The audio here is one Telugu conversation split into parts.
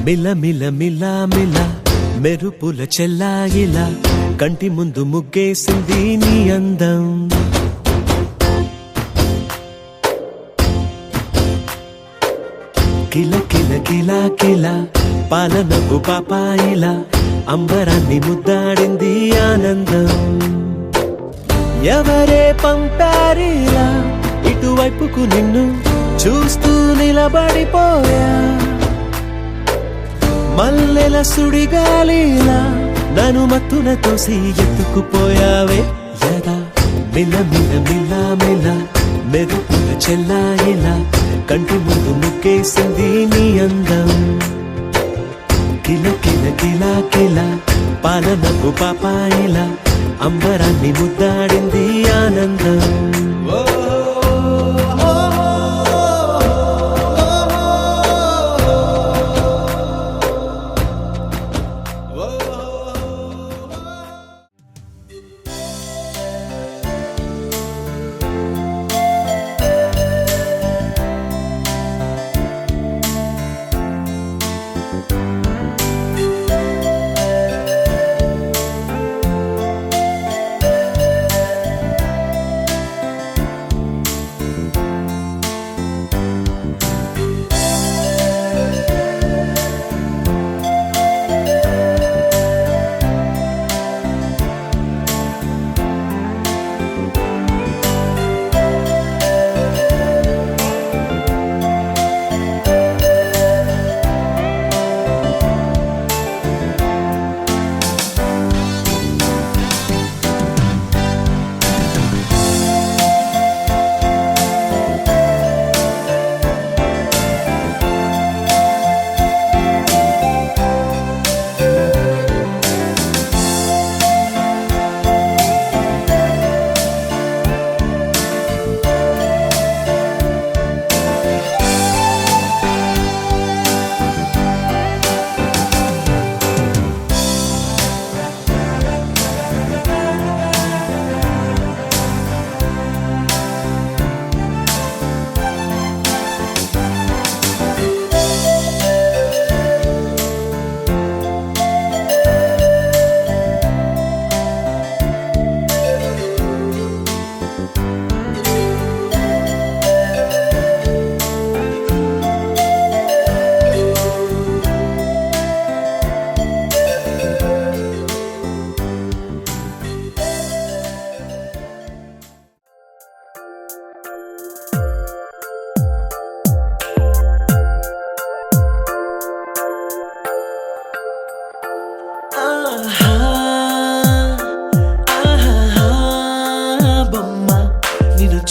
మిల మిల మిల మిల మెరుపుల చెల్లాయిలా కంటి ముందు ముగ్గేసింది నీ అందం. కిల కిల కిల కిల పాలనకు పాపాయిలా అంబరాన్ని ముద్దాడింది ఆనందం. ఎవరే పంపారిలా ఇటువైపుకు నిన్ను చూస్తూ నిలబడిపోయా. మల్లెల సుడిగాలిలా నన్ను మత్తున తోసి ఎత్తుకుపోయావే యదా. మిల మిల మిల మిల మెరుపుల చెల్లాయిలా కంటి ముందు ముగ్గేసింది నీ అందం. కిల కిల కిల కిల పాలనకు పాపాయిలా అంబరాన్ని ముద్దాడింది ఆనందం.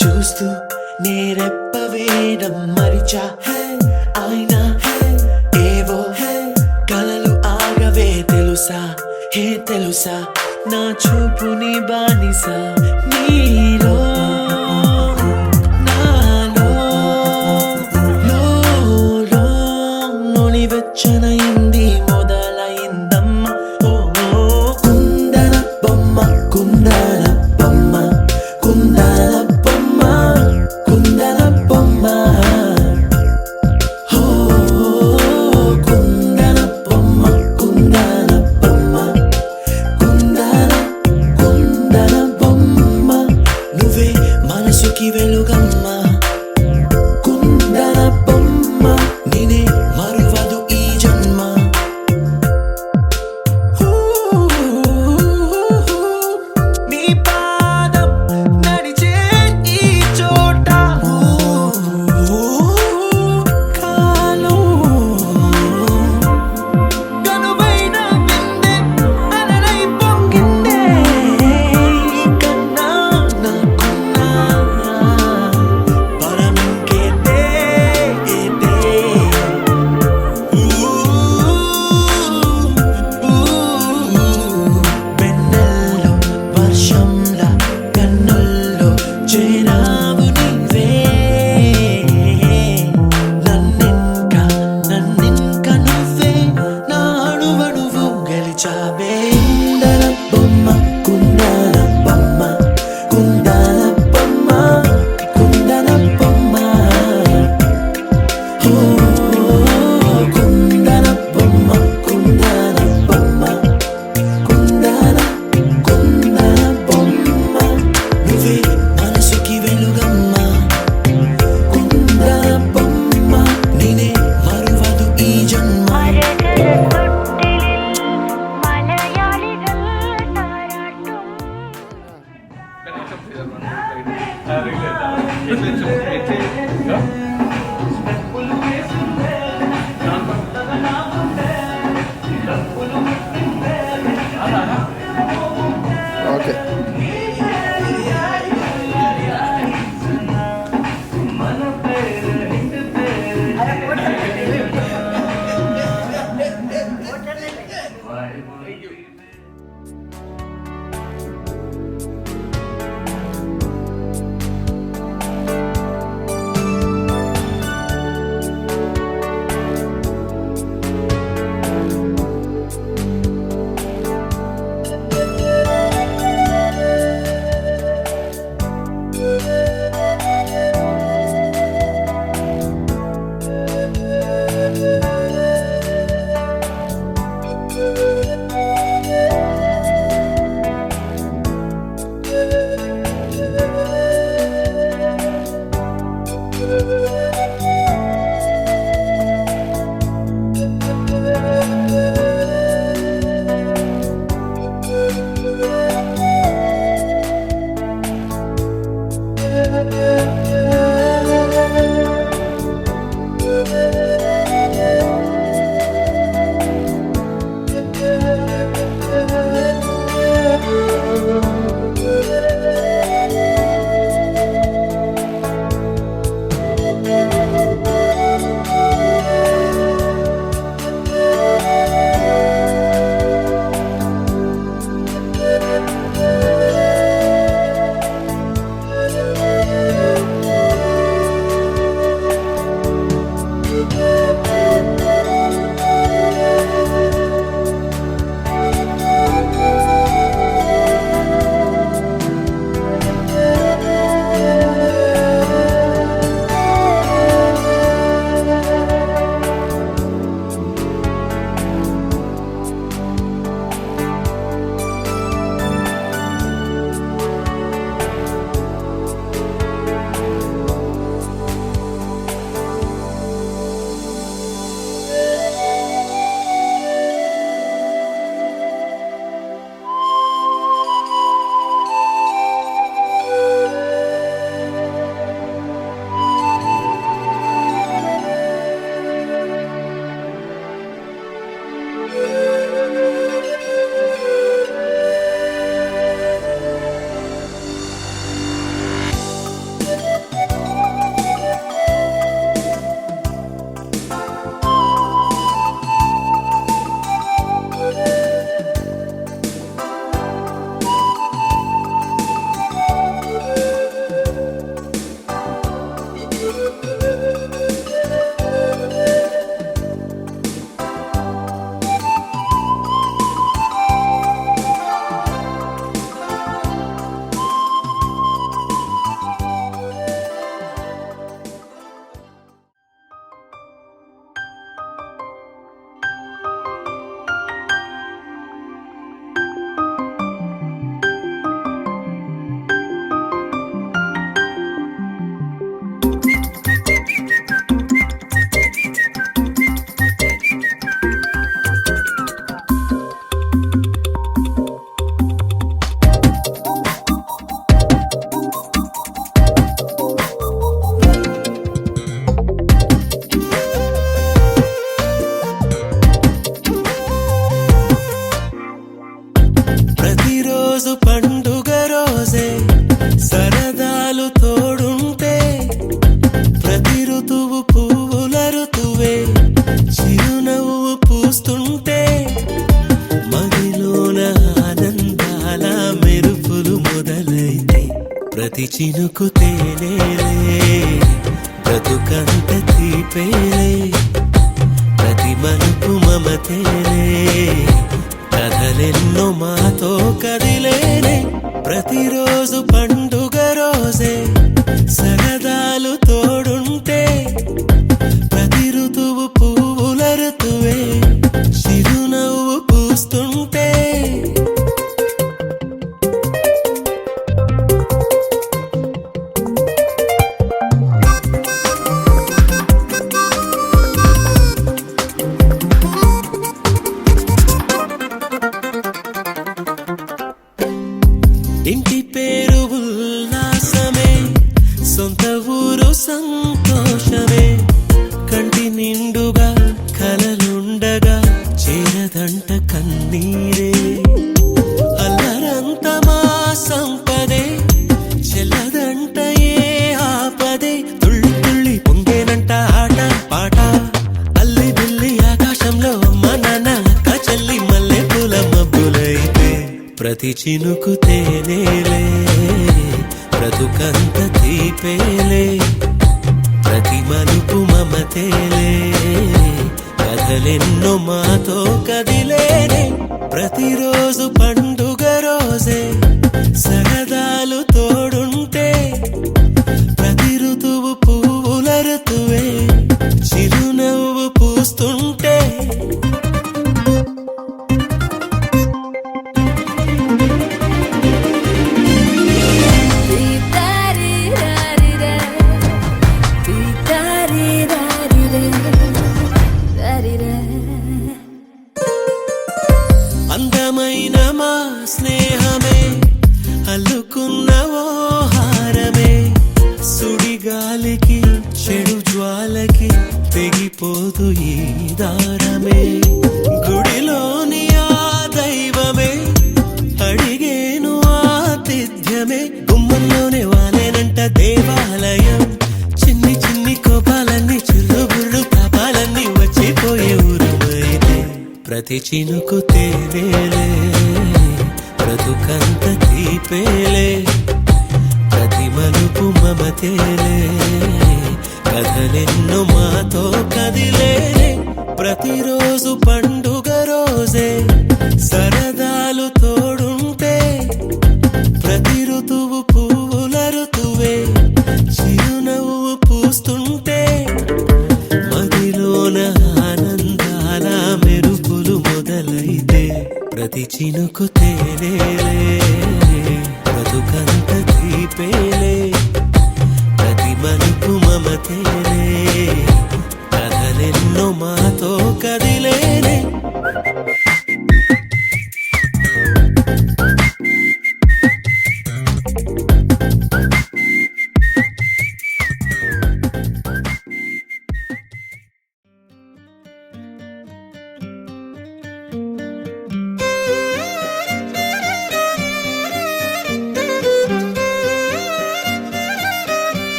చూస్తూ నేరెప్ప వేయడం మరిచా. అయినా ఏవో కలలు ఆగవే తెలుసా. హే తెలుసా నా చూపుని బానిసా. నీలో నాలో లో నొలి వెచ్చనైంది మొదలైందమ్మ. ఓ కుందన బొమ్మ కుందన బొమ్మ కుందన బొమ్మ కుందన బొమ్మ. ఓ కుందన బొమ్మ కుందన బొమ్మ కుందన కుందన బొమ్మ. నువ్వే ప్రతిరోజు పండుగ రోజే సరదాలు తోడుంటే ప్రతి ఋతువు పువ్వుల ఋతువే చిరునవ్వు పూస్తుంటే మదిలోన ఆనందాల మెరుపులు మొదలైతే ప్రతి చినుకు తేనేలే బ్రతుకంత తీపేలే ప్రతి మలుపు మమతేలే కథలెన్నో మాతో కదిలేనే ప్రతిరోజు పండుగ రోజే సరదాలు తోడుంటే ప్రతి ఋతువు పువ్వుల ఋతువే చిరునవ్వు పూస్తుంటే ఇంటి పేరు ఉల్లాసమే సొంత ఊరు సంతోషమే కంటి నిండుగా కలలుండగా చేరదంట కన్నీరే అల్లరంత మా సంపదే చెల్లదంట ఏ ఆపదే తుళ్ళి తుళ్ళి పొంగేనంట ఆట పాట అల్లి బిల్లి ఆకాశంలో అమ్మ నాన్న అక్క చెల్లి మల్లె పూల మబ్బులైతే ప్రతి చినుకు తేనేలే బ్రతుకంత తీపేలే ప్రతి మలుపు మమతేలే కథలెన్నో మాతో కదిలేనే ప్రతిరోజు పండుగ రోజే సరదాలు తోడుంటే ప్రతి ఋతువు పువ్వుల ఋతువే చిరునవ్వు పూస్తుంటే అందమైన మా స్నేహమే అల్లుకున్న ఓ హారమే సుడిగాలికి చెడు జ్వాలకి తెగిపోదు ఈ దారమే గుడిలోని ఆ దైవమే అడిగేను ఆతిథ్యమే గుమ్మంలోనే వాలేనంట దేవాలయం చిన్ని చిన్ని కోపాలన్నీ చిల్లుబుళ్ళు పాపాలన్నీ వచ్చిపోయే ఊరుమైతే ప్రతి చినుకు తేనేలే బ్రతుకంత తీపేలే ప్రతి మలుపు మమతేలే కథలెన్నో మాతో కదిలేనే ప్రతిరోజు పండుగ రోజే సరదాలు తోడుంటే ప్రతి ఋతువు పువ్వుల ఋతువే చిరునవ్వు పూస్తుంటే మదిలోన ఆనందాల మెరుపులు మొదలైతే ప్రతి చినుకు తేనేలే బ్రతుకంత తీపేలే ప్రతి మలుపు మమతేలే కథలెన్నో మాతో కదిలేనే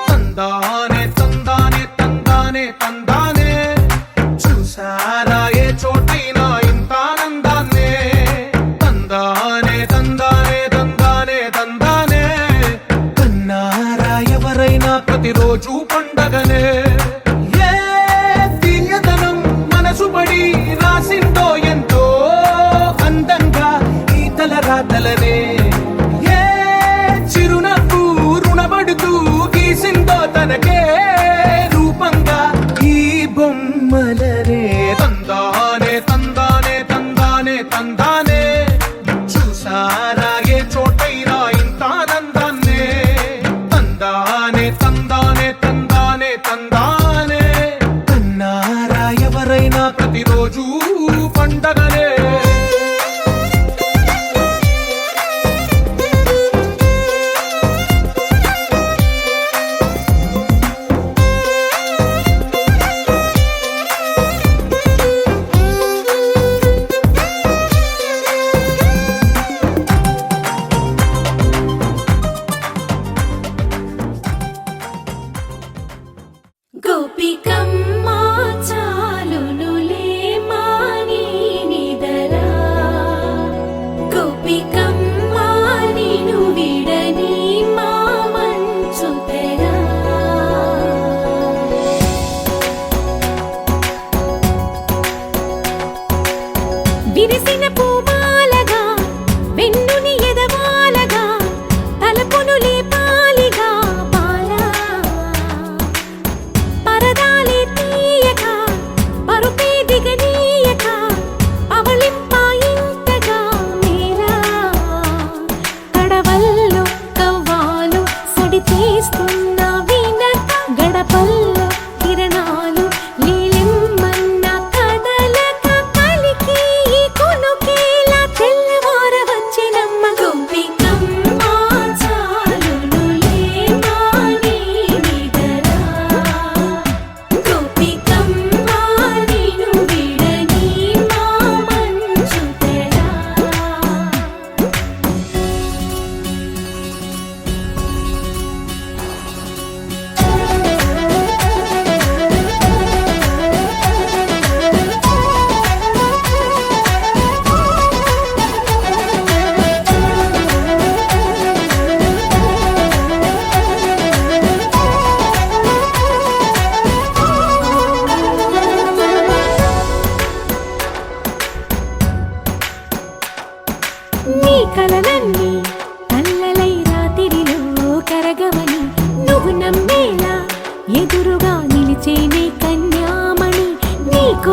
తందానే తందానే తందానే తందానే చూసారా ఏ చోటైనా ఇంత ఆనందాన్నే తందానే తందానే తందానే తందానే కన్నారా ఎవరైనా ప్రతిరోజు పండగనే ఏ తీయదనం మనసు పడి రాసిందో ఎంతో అందంగా ఈ తలరాతలనే ఏ చిరునవ్వు రుణపడుతూ గీసిందో తనకే రూపంగా ఈ బొమ్మలనే తందానే తందానే తందానే తందానే చూసారా ఏ చోటైనా ఇంత ఆనందాన్నే తందానే తందానే తందానే తందానే కన్నారా ఎవరైనా ప్రతిరోజు పండుగ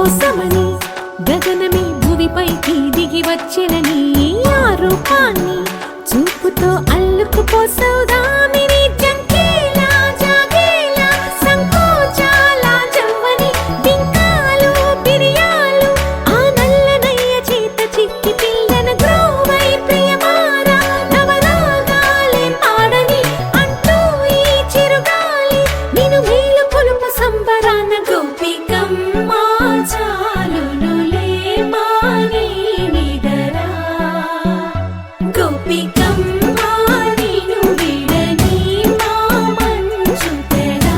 కోసమని గగనమే భువిపైకి దిగి వచ్చినని ఆ రూపాన్ని చూపుతో అల్లుకుపోసౌదామిని జంకేలా జాగేలా సంకోచాల జవ్వని బింకాలు బిరియాలు ఆ నల్లనయ్య చేత చిక్కి పిల్లన గ్రోవై ప్రియమారా నవరాగాలే పాడని అంటూ ఈ చిరుగాలి నిన్ను మేలు కొలుపు సంబరాన గోపికమ్మ చాలునులే మాని నిదరా గోపికమ్మ నిన్ను విడని మా మంచు తెరా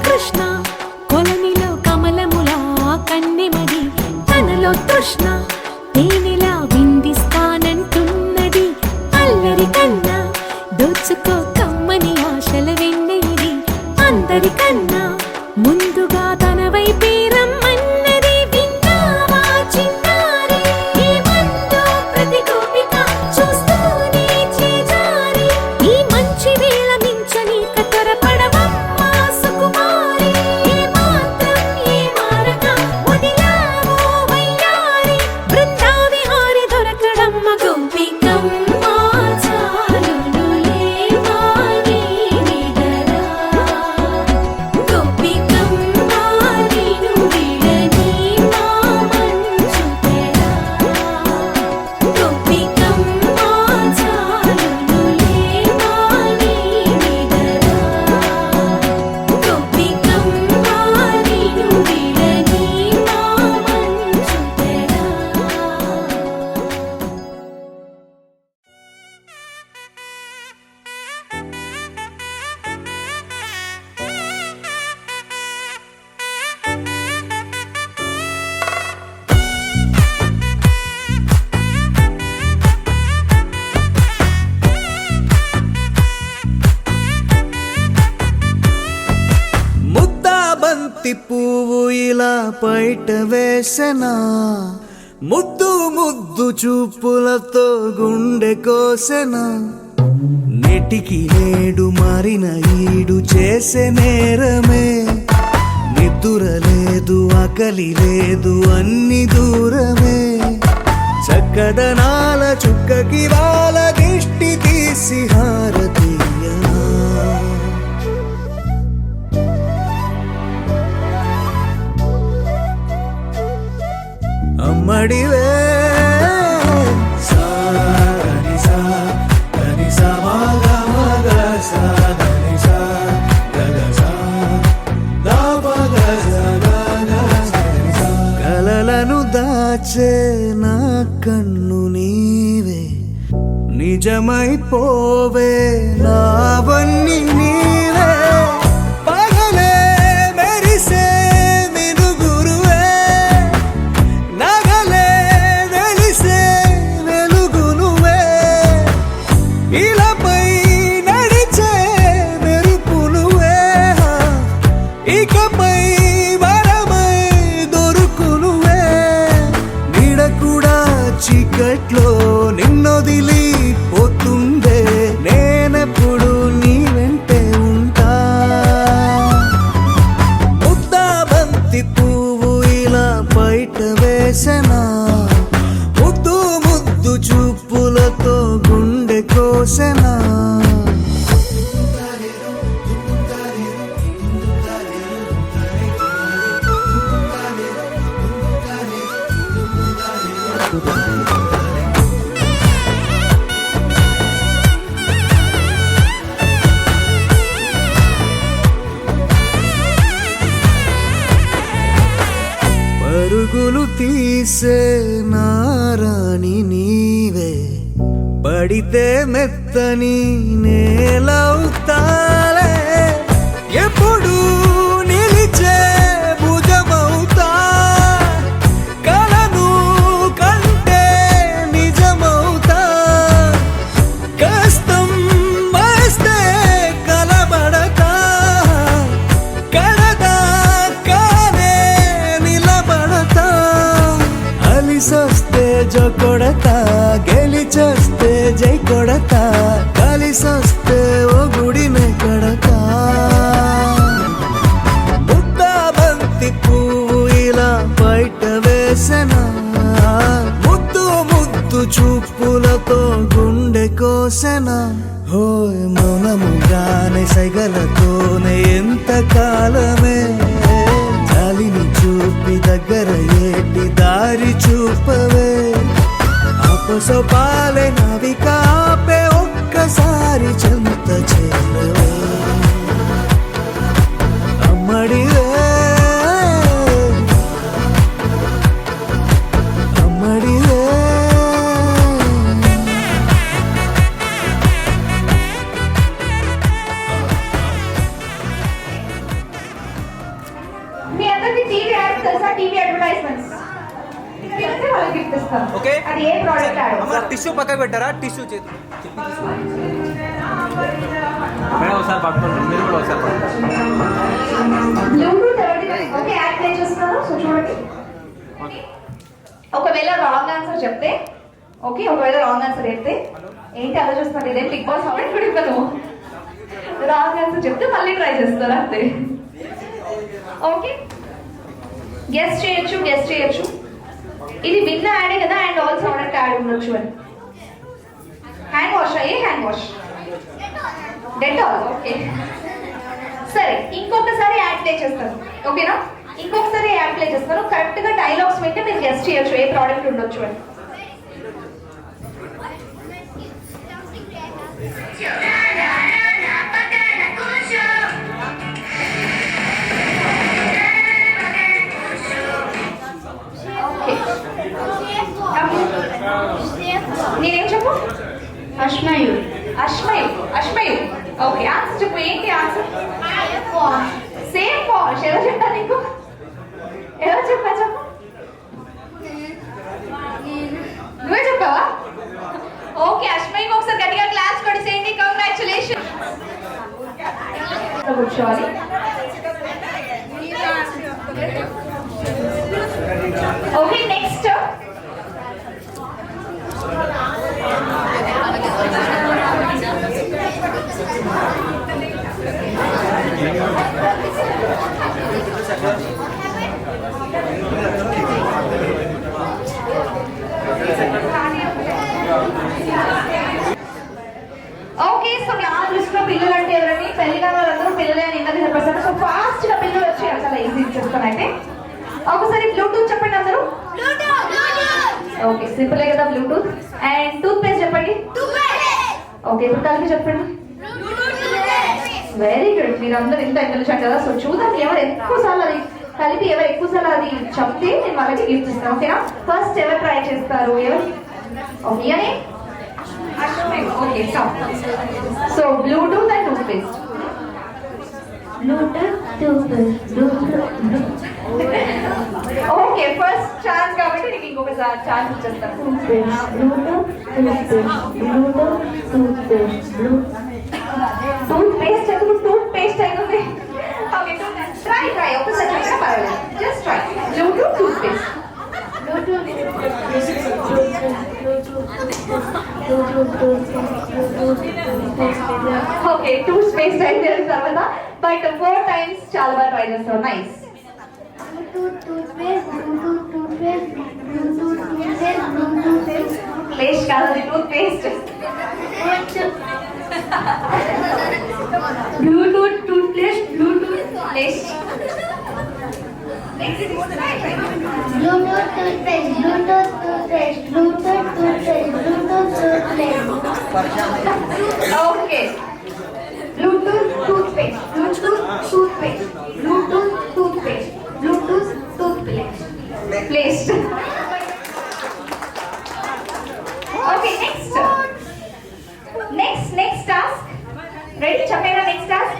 కృష్ణ కొలనిలో కమలములా కన్నెమది తనలో తృష్ణ తేనెలా విందిస్తానంటున్నది అల్లరి కన్నా దోచుకో కమ్మని ఆశల వెన్నెయిది అందరికన్నా ముందుగా తన వైపే రమ్మన్నది విన్నావా చిన్నారి ఈ మందు ప్రతి గోపిక చూస్తూనే చేజారి ఈ మంచి వేళ మించని కతరపడవమ్మ సుకుమారి ఏ మాత్రం ఏ మారక వదిలావో వయ్యారి బృందావిహారి దొరకడమ్మ గోపికమ్మ చాలునులే మాని నిదరా గోపికమ్మ నిన్ను విడని మా మంచు తెరా గోపికమ్మ చాలునులే మాని నిదరా గోపికమ్మ నిన్ను విడని మా మంచు తెరా ముద్దా బంతి పువ్వు ఇలా బయట వేసెనా ముద్దు ముద్దు చూపులతో గుండె కోసెనా నెటికి నేడు మారిన ఈడు చేసే నేరమే నిద్ర లేదు ఆకలి లేదు అన్ని దూరమే చక్కదనాల చుక్కకి వాళ్ళ దిష్టి తీసి హారతీయనా అమ్మడివే కలలను దాచే నా కన్ను నీవే నిజమైపోవే నావన్నీ నీవే పగలే మెరిసే మినుగురువే నగలే వెలిసే వెలుగునువే ఇలాపై నడిచే మెరుపునువే ఇకపై వరమై దొరుకునువే నీడ కూడా చీకట్లో నిన్నొదిలి పోతుందే నేనెప్పుడు నీ వెంటే ఉంటా ముద్దా బంతి పువ్వు ఇలా బయట వేసెనా ముద్దు ముద్దు చూపులతో గుండె కోసెనా పరుగు పరుగులు తీసే నారాణి నీవే, పడితే మెత్తని నేలవుతాలే, ఎప్పుడు నిలిచే భుజమవుతా, కలను కంటే నిజమవుతా, కష్టం వస్తే కలబడతా, కడదాకానే నిలబడతా, అలిసొస్తే జో కొడతా, గెలిచొస్తే జై కొడతా, కలిసొస్తే ఓ గుడినే కడతా. ముద్దా బంతి పువ్వు ఇలా బయట వేసెనా, ముద్దు ముద్దు చూపులతో గుండె కోసెనా, హోయ్ మౌనముగానే సైగలతోనే ఎంత కాలమే, జాలిని చూపి దగ్గర ఏటి దారి చూపవే, అపసోపాలే నవికాపే ఒక్కసారి చెంత చేరవే, అమ్మడివే అమ్మడివే. మీ అందరికి టీవీ యాడ్స్ తెలుసా? టీవీ అడ్వర్టైజ్మెంట్స్ తెలిస్తే వాళ్ళకి గిఫ్ట్ ఇస్తాం. ఓకే. అది ఏ ప్రోడక్ట్ యాడ్? అమ్మ టిష్యూ పక్క పెట్టారా? టిష్యూ చేతి మేడం ఒకసారి పట్టుకోండి, మీరు కూడా ఒకసారి పట్టుకోండి. బ్లూటూత్ ఎవరిది? ఓకే, యాడ్ ప్లే చేస్తున్నాను. సో చూడండి, ఒకవేళ రాంగ్ ఆన్సర్ చెప్తే, ఓకే, ఒకవేళ రాంగ్ ఆన్సర్ చెప్తే ఏంటి ఆలోచిస్తున్నారు? ఇదే బిగ్ బాస్ అవ్వండి కూడా ఇవ్వను. రాంగ్ ఆన్సర్ చెప్తే మళ్ళీ ట్రై చేస్తారు అంతే. ఓకే, గెస్ట్ చేయొచ్చు. ఇది విన్న యాడే కదా, అండ్ ఆల్సో ప్రోడక్ట్ యాడ్ ఉండొచ్చు అని. హ్యాండ్ వాష్, ఏ హ్యాండ్ వాష్? డెటాల్. ఓకే, సరే, ఇంకొకసారి యాడ్ ప్లే చేస్తాను. ఓకేనా? ఇంకొకసారి యాడ్ ప్లే చేస్తాను. కరెక్ట్ గా డైలాగ్స్ వింటే మీరు గెస్ట్ చేయొచ్చు ఏ ప్రోడక్ట్ ఉండొచ్చు అని. నేనేం చెప్పు? అశ్మయుడు. ఓకే, ఆన్సర్ చెప్పు. ఏంటి ఆన్సర్? Same wash. ఎవరు చెప్పా నీకు? చెప్పు. నువ్వే చెప్పావా? ఓకే, అశ్మయ్యకి ఒకసారి గట్టిగా క్లాస్ కొడిసేయండి. కంగ్రాచులేషన్. కూర్చోవాలి. ఓకే, నెక్స్ట్ ఓకే, సో నా దృష్టిలో పిల్లలు అంటే ఎవరండి? పెళ్లి కాని వాళ్ళందరూ పిల్లలే అని ఇందాక చెప్పేసాను. సో ఫాస్ట్ గా పిల్లలు వచ్చి చాలా ఈజీ చెప్తానైతే. ఒకసారి బ్లూటూత్ చెప్పండి అందరూ. ఓకే, సింపుల్ కదా బ్లూటూత్. అండ్ టూత్ పేస్ట్ చెప్పండి. ఓకే, ఇప్పుడు కలిపి చెప్పండి. వెరీ గుడ్, మీరు అందరూ ఇంత ఇంటెలిజెంట్ కదా. సో చూద్దాం ఎవరు ఎక్కువసార్లు అది కలిపి, ఎవరు ఎక్కువసార్లు అది చెప్తే నేను వాళ్ళకి గిఫ్ట్ ఇస్తాను. ఓకేనా? ఫస్ట్ ఎవరు ట్రై చేస్తారు? ఎవరు? ఓకే, అని okay, stop. So bluetooth and toothpaste. Okay, first chance కాబట్టి నీకు ఇంకొకసారి ఛాన్స్ ఇచ్చేస్తాను. టూత్ పేస్ట్ అయితే టూత్ పేస్ట్ అవుతుంది. ఓకే, ట్రై ఒకసారి చెప్పినా పర్వాలేదు. Just try. Bluetooth toothpaste. Okay, toothpaste అయితే తర్వాత బట్ 4 times చాలా బాగా ట్రై చేస్తావు. నైస్. లేష్ కాదు, toothpaste. Bluetooth toothpaste. Bluetooth లేష్. Okay, Bluetooth toothpaste. Bluetooth toothpaste. Bluetooth toothpaste. Bluetooth toothpaste. Play. Waste. Okay next task ready? చెప్పేనా నెక్స్ట్ టాస్క్?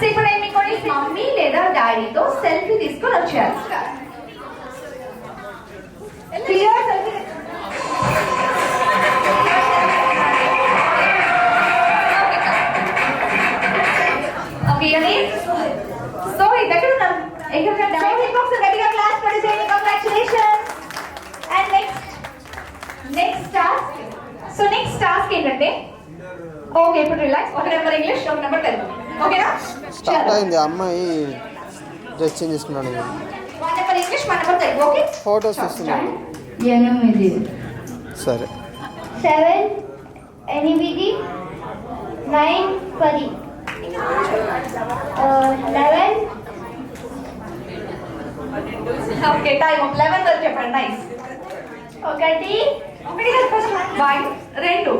ఇప్పుడు నేను మీకు మమ్మీ లేదా డాడీతో సెల్ఫీ తీసుకొని వచ్చారు. Clear selfie. ఓకే సో దగ్గర ఉన్నాం. ఎక్కడ డాడీ బాక్స్ గట్టిగా క్లాస్ పడేసేయండి. Congratulations. And next task. So next task ఏంటంటే, ఓకే ఇప్పుడు రిలాక్స్. ఒక నెంబర్ ఇంగ్లీష్, ఒక నెంబర్ తెలుగు. ఓకేనా? స్టార్ట్ అయింది. అమ్మాయి డ్రెస్ చేంజ్ చేసుకున్నాడు. One number English, one number Telugu. Okay photos ఇస్తున్నాడు. 8 సరే 7 8 9 10 11 ఓకే టైం 11 వరకు చెప్పండి. నైస్. ఒకటి బాయ్. 2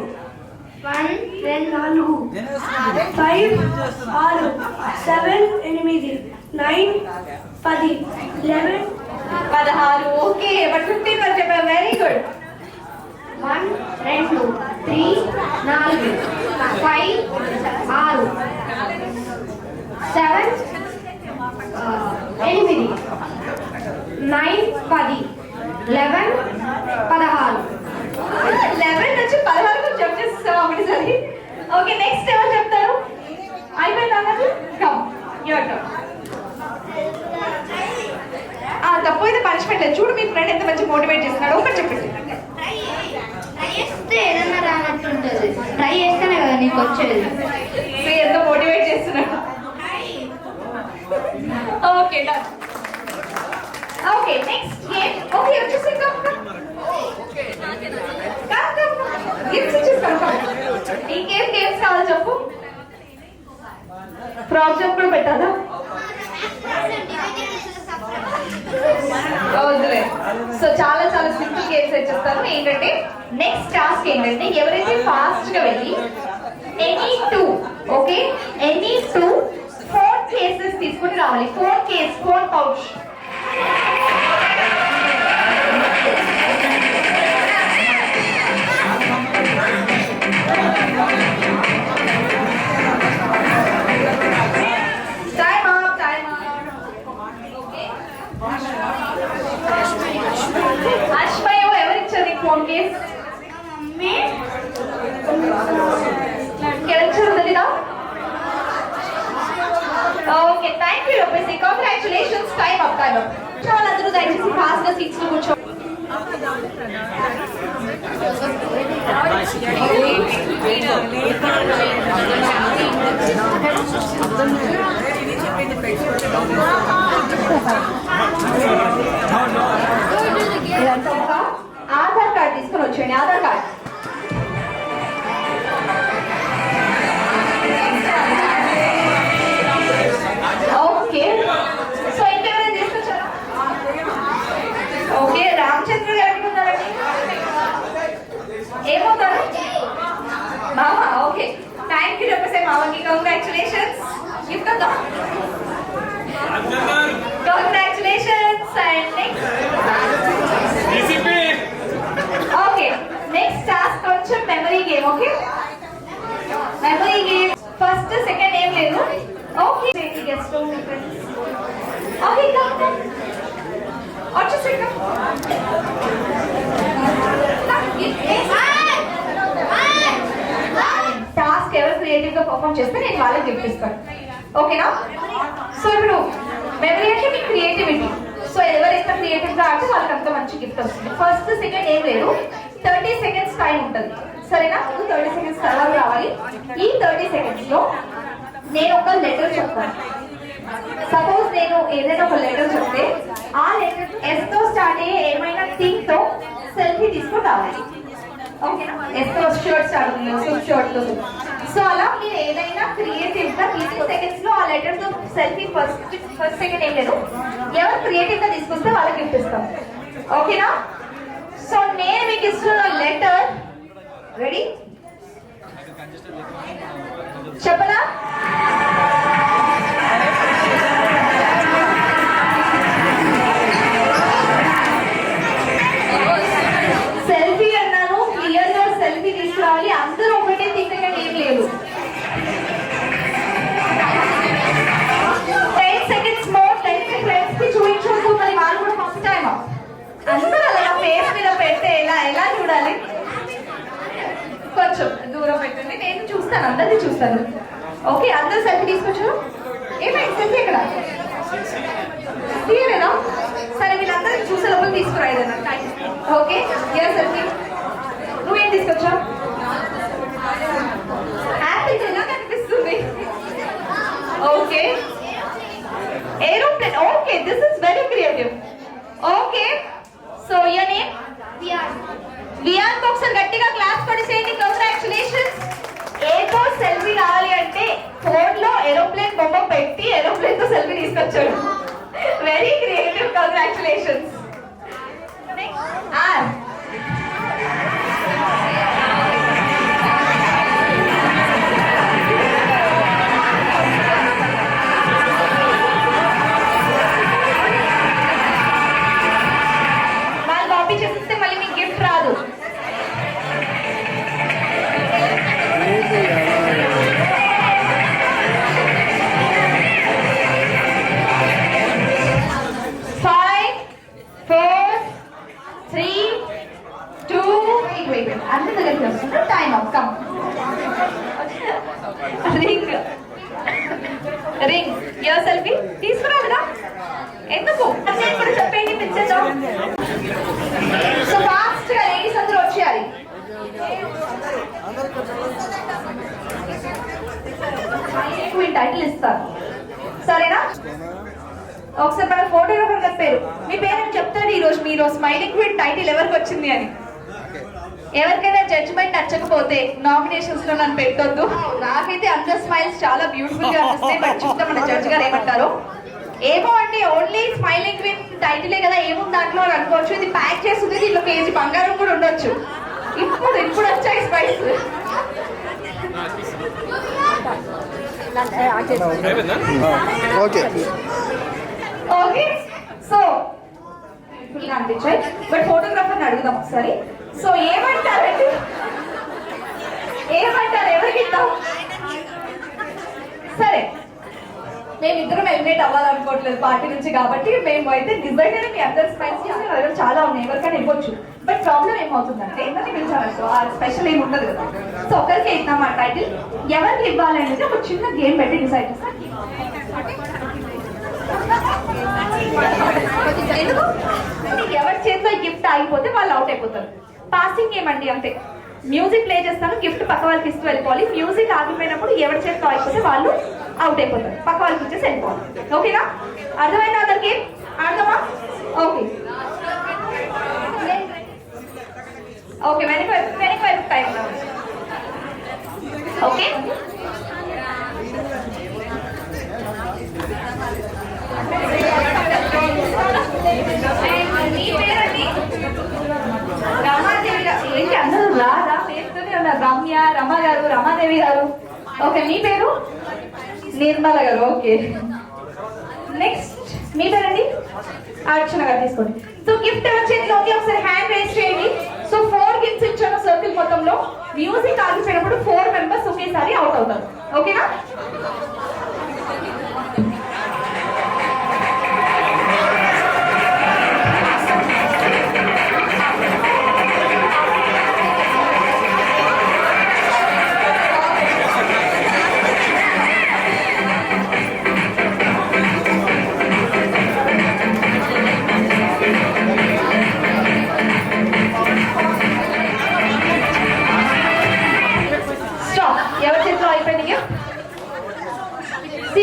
1 2 4 5 6 7 8 9 10 11 16. ఓకే బట్ 15 వరకు చెప్పారు. Very good. 1 2 3 4 5 6 7 8 9 10 11 16 11 నుంచి 16 వరకు చెప్పేస్తాం ఒకటిసారి. ఓకే నెక్స్ట్ ఎవరు చెప్తారు? అయిపోయింది అన్నది. Come your turn. తప్పు అయితే పనిష్మెంట్ లేదు. చూడు మీ ఫ్రెండ్ ఎంత మంచి మోటివేట్ చేస్తున్నాడు. ఒకటి చెప్పండి. ట్రై చేస్తే ఏదన్నా రానట్టుంటది. ట్రై చేస్తేనే కదా నీకు వచ్చేది. ఎంత మోటివేట్ చేస్తున్నాడు. Okay done. Okay next game. Okay వచ్చేసి ఇంకేం గేమ్స్ కావాలి చెప్పు. ప్రాబ్లం కూడా పెట్టాలా? వద్దులే. సో చాలా సింపుల్ గేమ్స్ వచ్చేస్తాను. ఏంటంటే నెక్స్ట్ టాస్క్ ఏంటంటే, ఎవరైతే ఫాస్ట్ గా వెళ్ళి any 2 okay any 2 phone cases తీసుకుని రావాలి. Phone pouch. ఎవరిచ్చారు phone case? Okay thank you rupees. Congratulations. Time up. వాళ్ళందరూ దయచేసి ఫాస్ట్ గా సీట్స్ లో కూర్చో. ఆధార్ కార్డ్ తీసుకొని వచ్చేయండి. ఆధార్ కార్డ్. ఓకే సో ఇంకెవరైనా తీసుకొచ్చారా? ఓకే రామచంద్ర గారు ఉన్నారండి. ఏమవుతారు? మామ. ఓకే థ్యాంక్ యూ చెప్పేసే మామకి. కంగ్రాచులేషన్స్. గిఫ్ట్ వద్దాం. Congratulations. And next okay next task కొంచెం memory game. Okay memory game. First second ఏం లేదు. ఓకే గెస్ట్ ఓకే వచ్చేసి టాస్క్ ఎవరు క్రియేటివ్ గా పర్ఫార్మ్ చేస్తే నేను వాళ్ళకి గిఫ్ట్ ఇస్తాను. ఓకేనా? సో ఇప్పుడు మెమరీ అంటే మీ క్రియేటివిటీ. సో ఎవరైతే క్రియేటివ్ గా ఆడితే వాళ్ళకి అంత మంచి గిఫ్ట్ వస్తుంది. ఫస్ట్ సెకండ్ ఏం లేదు. 30 సెకండ్స్ టైం ఉంటుంది. సరేనా? 30 సెకండ్స్ తర్వాత రావాలి. ఈ 30 సెకండ్స్ లో నేను ఒక లెటర్ చెప్తాను. సపోజ్ నేను ఏదైనా ఒక లెటర్ చెప్తే ఆ లెటర్ ఎస్ తో స్టార్ట్ అయ్యే ఏమైనా థింగ్ తో సెల్ఫీ తీసుకొని రావాలి. ఓకేనా? ఎస్ తో షర్ట్ స్టార్ట్ అవుతుంది. షర్ట్ తో. సో అలా మీరు ఏదైనా క్రియేటివ్ గా 30 సెకండ్స్ లో ఆ లెటర్ తో సెల్ఫీ ఫస్ట్ సెకండ్ ఏం లేదు. ఎవరు క్రియేటివ్ గా తీసుకొస్తే వాళ్ళకి గిఫ్ట్ ఇస్తాం. ఓకేనా? సో నేను మీకు ఇస్తున్న లెటర్ రెడీ చెప్పనా? చూస్తాను, అందరిది చూస్తాను. ఓకే, అందరూ సెల్ఫీ తీసుకొచ్చారు. ఏమైంది సెల్ఫీ ఎక్కడ తీయలేదా? సరే, వీళ్ళందరూ చూసే లోపల తీసుకురా ఏదన్నా. Okay, selfie. నువ్వేం తీసుకొచ్చావు? యాపిల్ ఎలా కనిపిస్తుంది? Okay, aeroplane. Okay, this is very creative. Okay, so your name? Wiaan. ఒకసారి గట్టిగా క్లాస్ కొట్టేసేయండి. కంగ్రాచులేషన్స్. ఎయిర్పోర్ట్ సెల్ఫీ కావాలి అంటే ఫోన్ లో ఏరోప్లేన్ బొమ్మ పెట్టి ఏరోప్లేన్ తో సెల్ఫీ తీసుకొచ్చాడు. Very creative. కంగ్రాచులేషన్స్. ఆర్ వాళ్ళు కాపీ చేస్తే మళ్ళీ మీకు గిఫ్ట్ రాదు. రింగ్ యువర్ సెల్ఫీ తీసుకురా కదా. ఎందుకు కూడా చెప్పండి, పిచ్చేద్దాం. సో ఫాస్ట్ గా లేడీస్ అందరూ వచ్చేయాలి. టైటిల్ ఇస్తారు, సరేనా? ఒకసారి మన ఫోటోగ్రాఫర్ గారి పేరు, మీ పేరు చెప్తాడు ఈరోజు. మీరు స్మైలింగ్ క్వీన్ టైటిల్ ఎవరికి వచ్చింది అని. ఎవరికైనా జడ్జ్మెంట్ నచ్చకపోతే నామినేషన్స్ లో నన్ను పెట్టొద్దు. నాకైతే అందర్ స్మైల్స్ చాలా బ్యూటిఫుల్ గా అనిపిస్తాయి. బట్ చూద్దాం మన జడ్జ్ గారు ఏమంటారు. ఏమో అంటే ఓన్లీ స్మైలింగ్ క్వీన్ టైటిలే కదా, ఏముంది దాంట్లో అని అనుకోవచ్చు. ఇది ప్యాక్ చేస్తుంది, దీంట్లో కేజీ బంగారం కూడా ఉండొచ్చు. ఇప్పుడు వచ్చాయి స్పైస్. ఓకే ఓకే, సో ఇలా అనిపించాయి. బట్ ఫోటోగ్రాఫర్ని అడుగుదాం ఒకసారి. సో ఏమంటారండి, ఏమంటారు? ఎవరికి ఇద్దాం? సరే, మేము ఇద్దరం ఎలిమినేట్ అవ్వాలనుకోవట్లేదు పార్టీ నుంచి కాబట్టి మేము అయితే డిజైనర్ మీ అందరి స్మైల్స్ చాలా ఉన్నాయి, ఎవరికైనా ఇవ్వచ్చు. బట్ ప్రాబ్లం ఏమవుతుందంటే ఏంటంటే పిలిచారనుకో ఆ స్పెషల్ ఏమి ఉండదు కదా. సో ఒకరికి ఇద్దాం ఆ టైటిల్. ఎవరికి ఇవ్వాలి అనేది ఒక చిన్న గేమ్ పెట్టి డిసైడ్ చేస్తాం. ఎందుకు? ఎవరి చేతిలో గిఫ్ట్ ఆగిపోతే వాళ్ళు అవుట్ అయిపోతారు. పాసింగ్ గేమ్ అండి, అంతే. మ్యూజిక్ ప్లే చేస్తాను, గిఫ్ట్ పక్క వాళ్ళకి ఇస్తూ వెళ్ళిపోవాలి. మ్యూజిక్ ఆగిపోయినప్పుడు ఎవరి చేతిలో అయిపోతే వాళ్ళు అవుట్ అయిపోతారు, పక్క వాళ్ళకి ఇచ్చేసి వెళ్ళిపోవాలి. ఓకేనా? అర్థమైనా అందరికి? అర్థమా? ఓకే ఓకే, వెనక వైపు టైం. ఓకే, మీ పేరండి? రమాదేవి గారు. ఏంటి అందరూ రాదా? పేరుతోనే ఉన్నారు. రమ్య, రమ గారు, రమాదేవి గారు. ఓకే, మీ పేరు? నిర్మల గారు. ఓకే, నెక్స్ట్ మీ పేరండి? అర్చన గారు. తీసుకోండి. సో గిఫ్ట్ వచ్చేది ఒకసారి హ్యాండ్ రేస్ చేయండి. సో 4 గిఫ్ట్స్ ఇచ్చాను సర్కిల్ మొత్తంలో. మ్యూజిక్ ఆగిపోయినప్పుడు 4 మెంబర్స్ ఒకేసారి అవుట్ అవుతారు. ఓకేనా?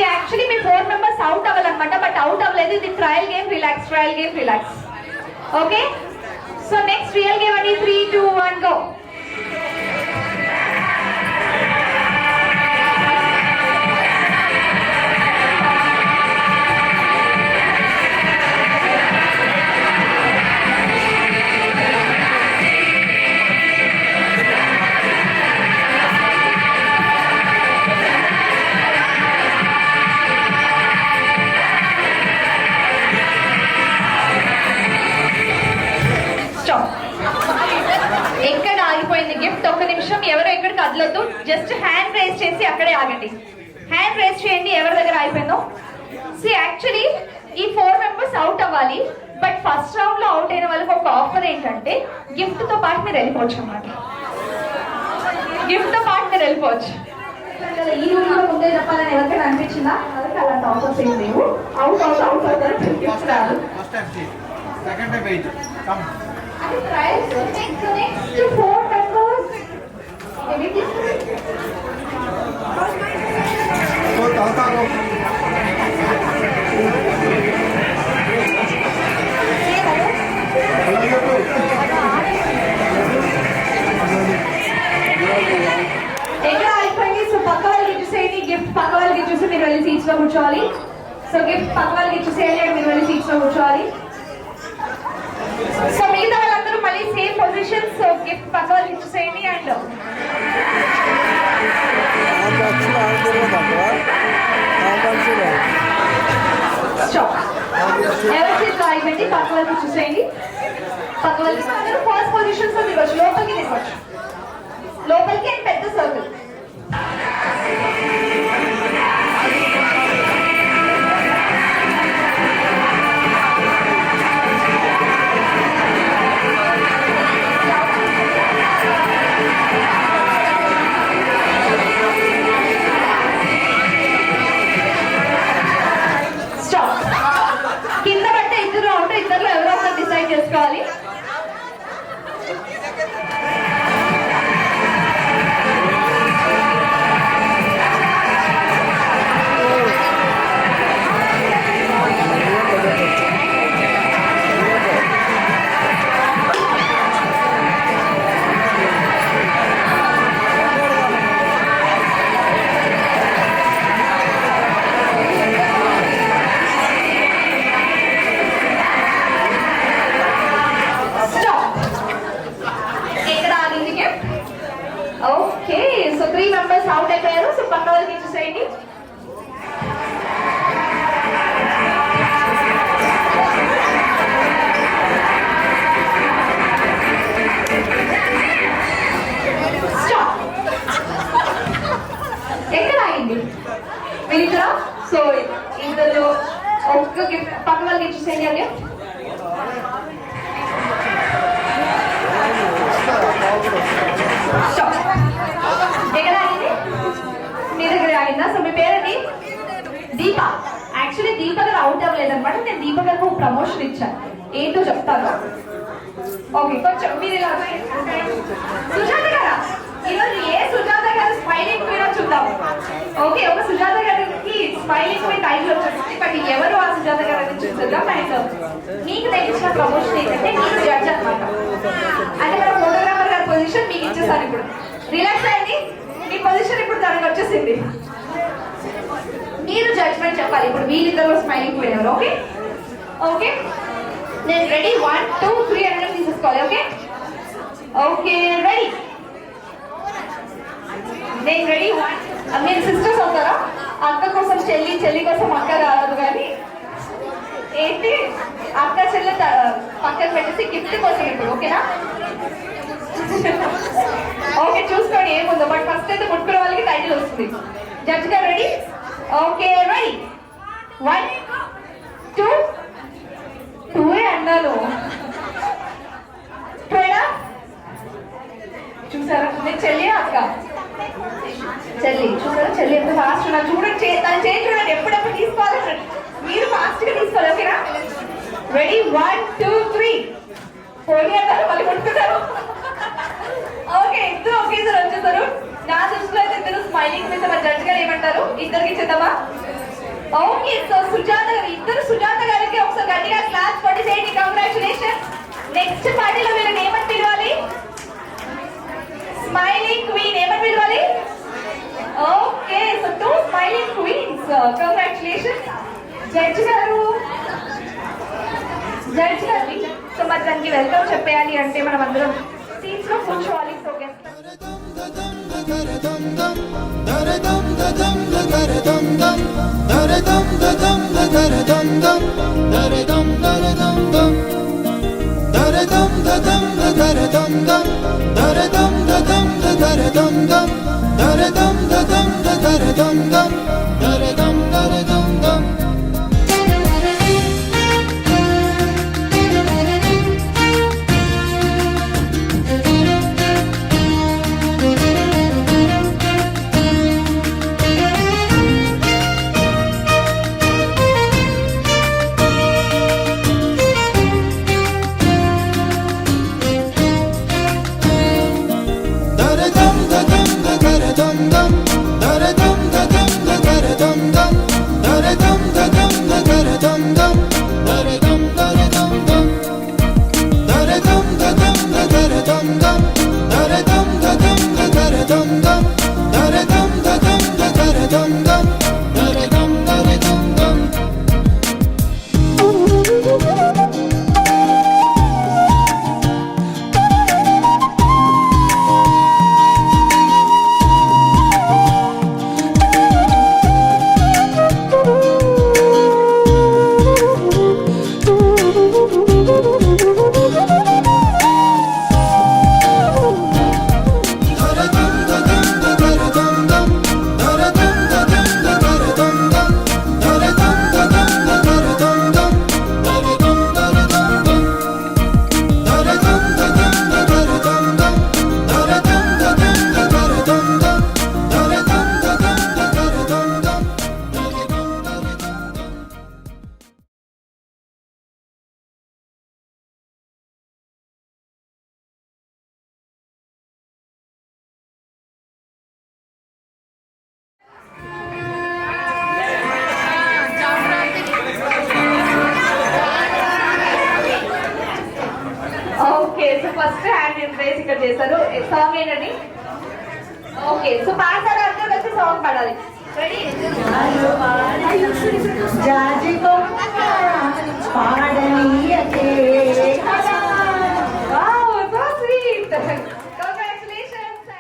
యాక్చువల్లీ మీ 4 మెంబర్స్ అవుట్ అవ్వాలన్నమాట. బట్ అవుట్ అవ్వలేదు. ఇది trial game, relax. Trial game, relax. Okay, so next real game అండి. 3, 2, 1 గో. ఎక్కడ ఆగిపోయింది గిఫ్ట్? ఒక్క నిమిషం, ఎవరు ఎక్కడ కదలొద్దు. జస్ట్ హ్యాండ్ రేస్ చేసి అక్కడే ఆగండి. హ్యాండ్ రేస్ చేయండి ఎవరి దగ్గర అయిపోయిందో. యాక్చువల్లీ ఈ 4 మెంబర్స్ అవుట్ అవ్వాలి. బట్ ఫస్ట్ రౌండ్ లో అవుట్ అయిన వాళ్ళకి ఒక ఆఫర్ ఏంటంటే గిఫ్ట్ తో పాటు మీరు వెళ్ళిపోవచ్చు అన్నమాట. గిఫ్ట్ తో పాటు మీరు మీరు వెళ్ళిపోవచ్చు. ఈ రూల్ లో ముందే చెప్పాలని ఎవరికైనా అనిపించిందా? అలాగే అలాంటి ఆఫర్స్ ఏం లేవు. అవుట్ అవుతారు గిఫ్ట్ రాదు. సెకండ్ పేజ్ కమ్ అది ప్రైస్ నెక్స్ట్ 4 members. ఎక్కడ అయిపోయింది? సో పక్క వాళ్ళకి ఇచ్చేసేయండి. గిఫ్ట్ పక్క వాళ్ళకి ఇచ్చేసి మీరు వెళ్ళి సీట్స్ లో కూర్చోవాలి. సో గిఫ్ట్ పక్క వాళ్ళకి ఇచ్చేసేయండి, మీరు వెళ్ళి సీట్స్ లో కూర్చోవాలి. సో మిగతా వాళ్ళందరూ మళ్ళీ సేమ్ పొజిషన్. సో గిఫ్ట్ పక్క వాళ్ళకి ఇచ్చేసేయండి. And stop. ఎవరి సీట్లో అయిపోయింది పక్క వాళ్ళకి ఇచ్చేసేయండి. పక్క వాళ్ళకి అందరూ ఫస్ట్ పొజిషన్స్ లో దిగొచ్చు, లోపలికి దిగొచ్చు, లోపలికి అండ్ పెద్ద సర్కిల్. కింద పట్టే ఇద్దరు ఉంటే ఇద్దరులో ఎవరో ఒకరు డిసైడ్ చేసుకోవాలి. ఓకే, సో 3 members అవుట్ అయిపోయారు. సో పక్క వాళ్ళకి ఇచ్చేసేయండి. ఎక్కడ ఆగింది వీళ్ళిద్దరా? సో ఇందులో ఒక్క గిఫ్ట్ పక్క వాళ్ళకి ఇచ్చేసేయండి. అది ఎక్కడ ఆగింది? మీ దగ్గర ఆగిందా? సో మీ పేరేంటి? దీప. యాక్చువల్లీ దీప గారు అవుట్ అవ్వలేదన్నమాట. నేను దీప గారికి ఒక ప్రమోషన్ ఇచ్చాను, ఏంటో చెప్తాను. ఓకే, కొంచెం మీరు ఇలా సుజాత గారా? ఈరోజు ఏ సుజాత గారు స్మైలింగ్ మీద చూద్దాం. ఓకే, ఒక సుజాత గారికి స్మైలింగ్ మీద టైటిల్ వచ్చేసింది. బట్ ఎవరు ఆ సుజాత గారు అని చూద్దాం. అండ్ మీకు తెచ్చిన ప్రమోషన్ ఏంటంటే మీరు జడ్జ్ అనమాట. అంటే మన ఫోటోగ్రాఫర్ గారి పొజిషన్ మీకు ఇచ్చేసాను. ఇప్పుడు రిలాక్స్ అయ్యింది. మీ పొజిషన్ ఇప్పుడు తనకు వచ్చేసింది. మీరు జడ్జ్మెంట్ చెప్పాలి. ఇప్పుడు వీళ్ళిద్దరు స్మైలింగ్ పోయినారు. ఓకే ఓకే, నేను రెడీ 1 2 3 అంటే తీసేసుకోవాలి. Okay okay, ready. నేను రెడీ 1. మీరు సిస్టర్స్ అవుతారా? అక్క కోసం చెల్లి, చెల్లి కోసం అక్క కాదు. కానీ ఏంటి, అక్క చెల్లి పక్కన పెట్టేసి గిఫ్ట్ కోసం ఇప్పుడు. ఓకేనా? ఓకే, చూసుకోండి ఏముందో. బట్ ఫస్ట్ అయితే ముట్టుకునే వాళ్ళకి టైటిల్ వస్తుంది. జడ్జ్ గారు రెడీ? ఓకే, రెడీ 1 2 2 అన్నాను. చూసారా? నేను చెల్లి అక్క చెల్లి. చూసారా చెల్లి ఎంత ఫాస్ట్ ఉన్నా? చూడండి తను చేసి చూడండి. ఎప్పుడెప్పుడు తీసుకోవాలి మీరు ఫాస్ట్ గా తీసుకోవాలి. ఓకేనా? రెడీ 1 2 3 పోనీ అంటారు, మళ్ళీ కొట్టుకుంటారు. ఓకే, ఇద్దరు ఒకేసారి వచ్చేసారు. నా దృష్టిలో అయితే ఇద్దరు స్మైలింగ్ మీద మరి జడ్జ్ గారు ఏమంటారు? ఇద్దరికి చేద్దామా? ఓకే, సో సుజాత గారు, ఇద్దరు సుజాత గారికి ఒకసారి గట్టిగా క్లాస్ కొట్టేసేయండి. కంగ్రాచులేషన్. నెక్స్ట్ పార్టీలో మీరు ఏమని పిలవాలి? Smiling queen. ఏమని పిలవాలి? Okay, so 2 smiling queens. Congratulation. Judge గారు, జడ్జ్ గారు, సో మరి దానికి వెల్కమ్ చెప్పేయాలి అంటే మనం అందరం సీట్స్ లో కూర్చోవాలి. సో ఫస్ట్ హ్యాండ్ రేస్ ఇక్కడ చేస్తారు. సాంగ్ ఏంటండి? ఓకే, సో పాడతారు, అందరూ కలిసి సాంగ్ పాడాలి. Ready? Wow, so sweet. Congratulations.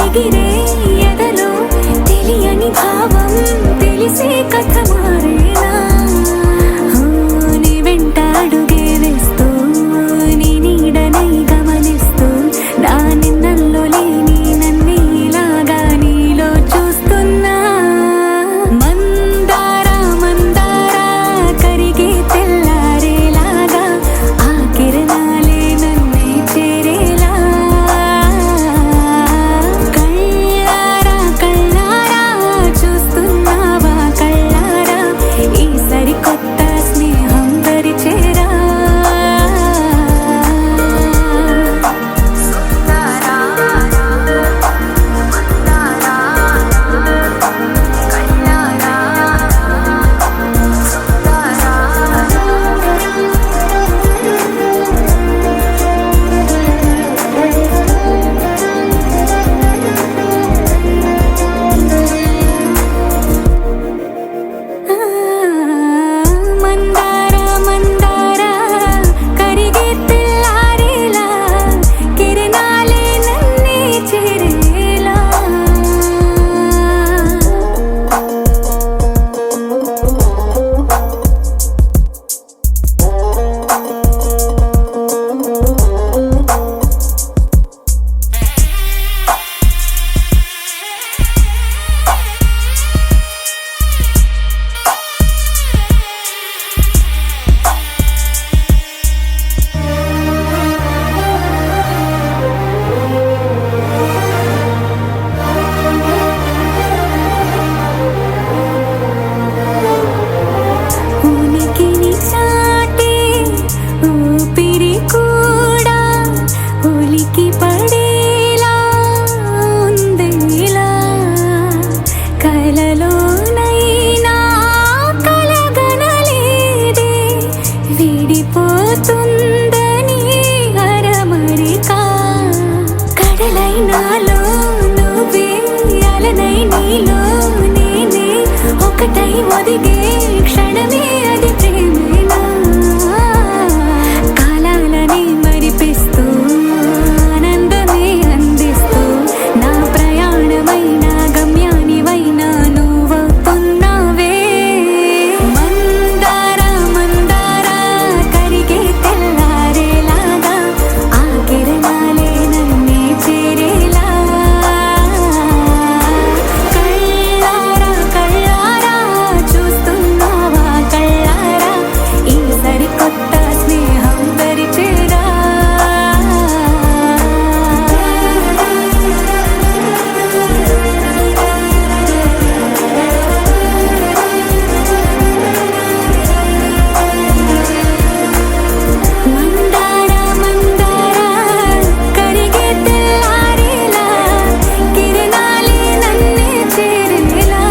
ఎగిరే ఎదలో తెలియని భావం తెలిసే కథ మారేనా నీ వెంట అడుగే వేస్తూ నీ నీడనై గమనిస్తూ నా నిన్నల్లో లేని నన్నే ఇలాగా నీలో చూస్తున్నా మందార మందార ఒదిగే క్షణమే అది ప్రేమేనా కాలాలని మరిపిస్తూ ఆనందమే అందిస్తూ నా ప్రయాణమైన గమ్యానివైనా నువ్వవుతున్నావే మందార మందార కరిగే తెల్లారేలాగా ఆ కిరణాలే నన్నే చేరేలా కళ్ళారా కళ్ళారా చూస్తున్నావా కళ్ళారా ఈ సరికొత్త స్నేహం పరిచేరా మందార మందార కరిగే తెల్లారేలా కిరణాలే నన్నే చేరేలా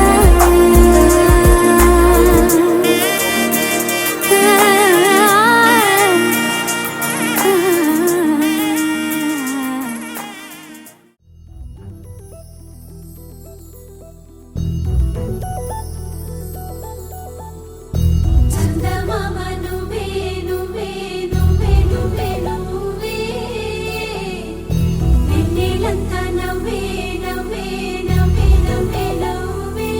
చందమామ నువ్వే నువ్వే నువ్వే నువ్వే నువ్వే వెన్నెలంతా నవ్వే నవ్వే నవ్వే నవ్వే నవ్వే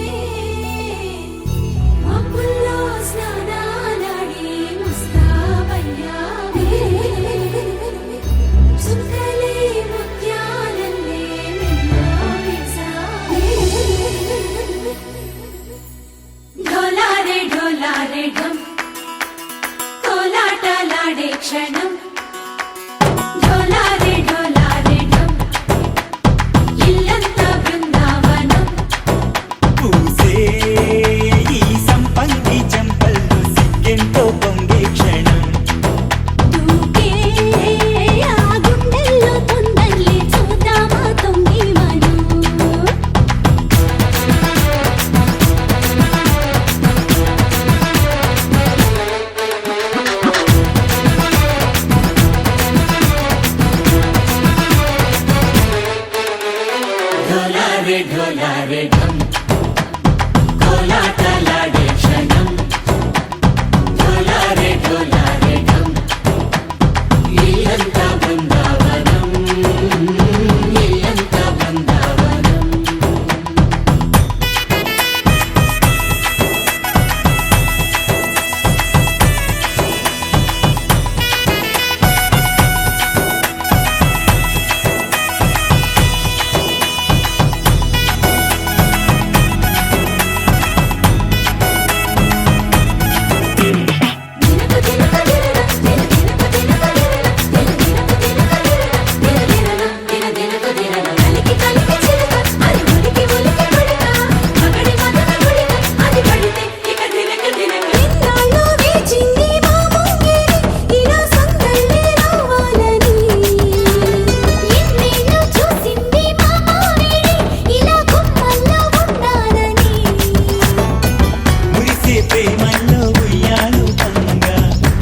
మబ్బుల్లో స్నానాలాడి ముస్తాబయ్యావే చుక్కలే ముత్యాలల్లే మెల్లో వేసావే ఢోలారే ఢోలారే ఢం కోలాటలాడే క్షణం ఢోలారే ఢోలారే ఢం ఇల్లంతా బృందావనం పూసే ఈ సంపంగి చెంపల్లో సిగ్గెంతో పొంగే క్షణం దూకే ఆ గుండెల్లో తొందరలే చూద్దామా తొంగి మనం ఢోలారే ఢోలారే ఢం కోలాటలాడే క్షణం ఢోలారే ఢోలారే ఢం ఇల్లంతా బృందావనం ఇల్లంతా బృందావనం మురిసే ప్రేమల్లో ఉయ్యాలు పంగా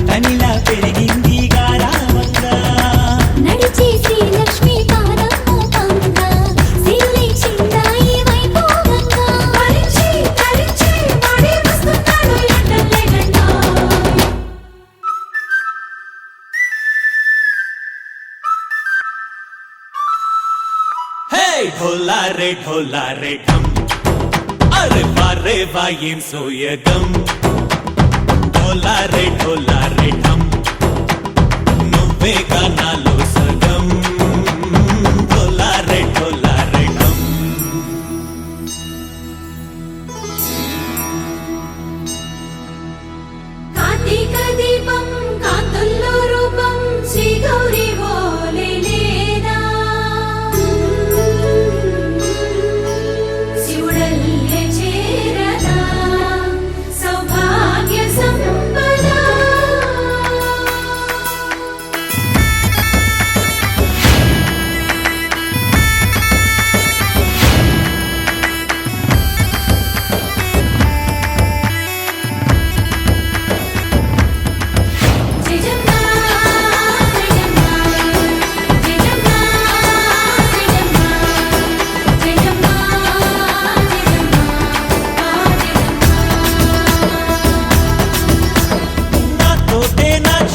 తనిలా పెరిగింది గారావంగా నడిచే శ్రీలక్ష్మి పాదము పంగ సిరులై చిందాయి వైభోగంగా హరించి హరించి వాడే వస్తున్నాడు ఎండలే గంట హే ఢోలారే ఢోలారే ఢం అరే వారే వాయేం సోయగం ఢోలారే ఢోలారే ఢం నువ్వే గానాలో సగం ఢోలారే ఢోలారే ఢం కార్తీక దీపం కాంతుల్లో రూపం శ్రీ గౌరీ ఓలే లేదా శివుడల్లే చేరదా సౌభాగ్య సంపద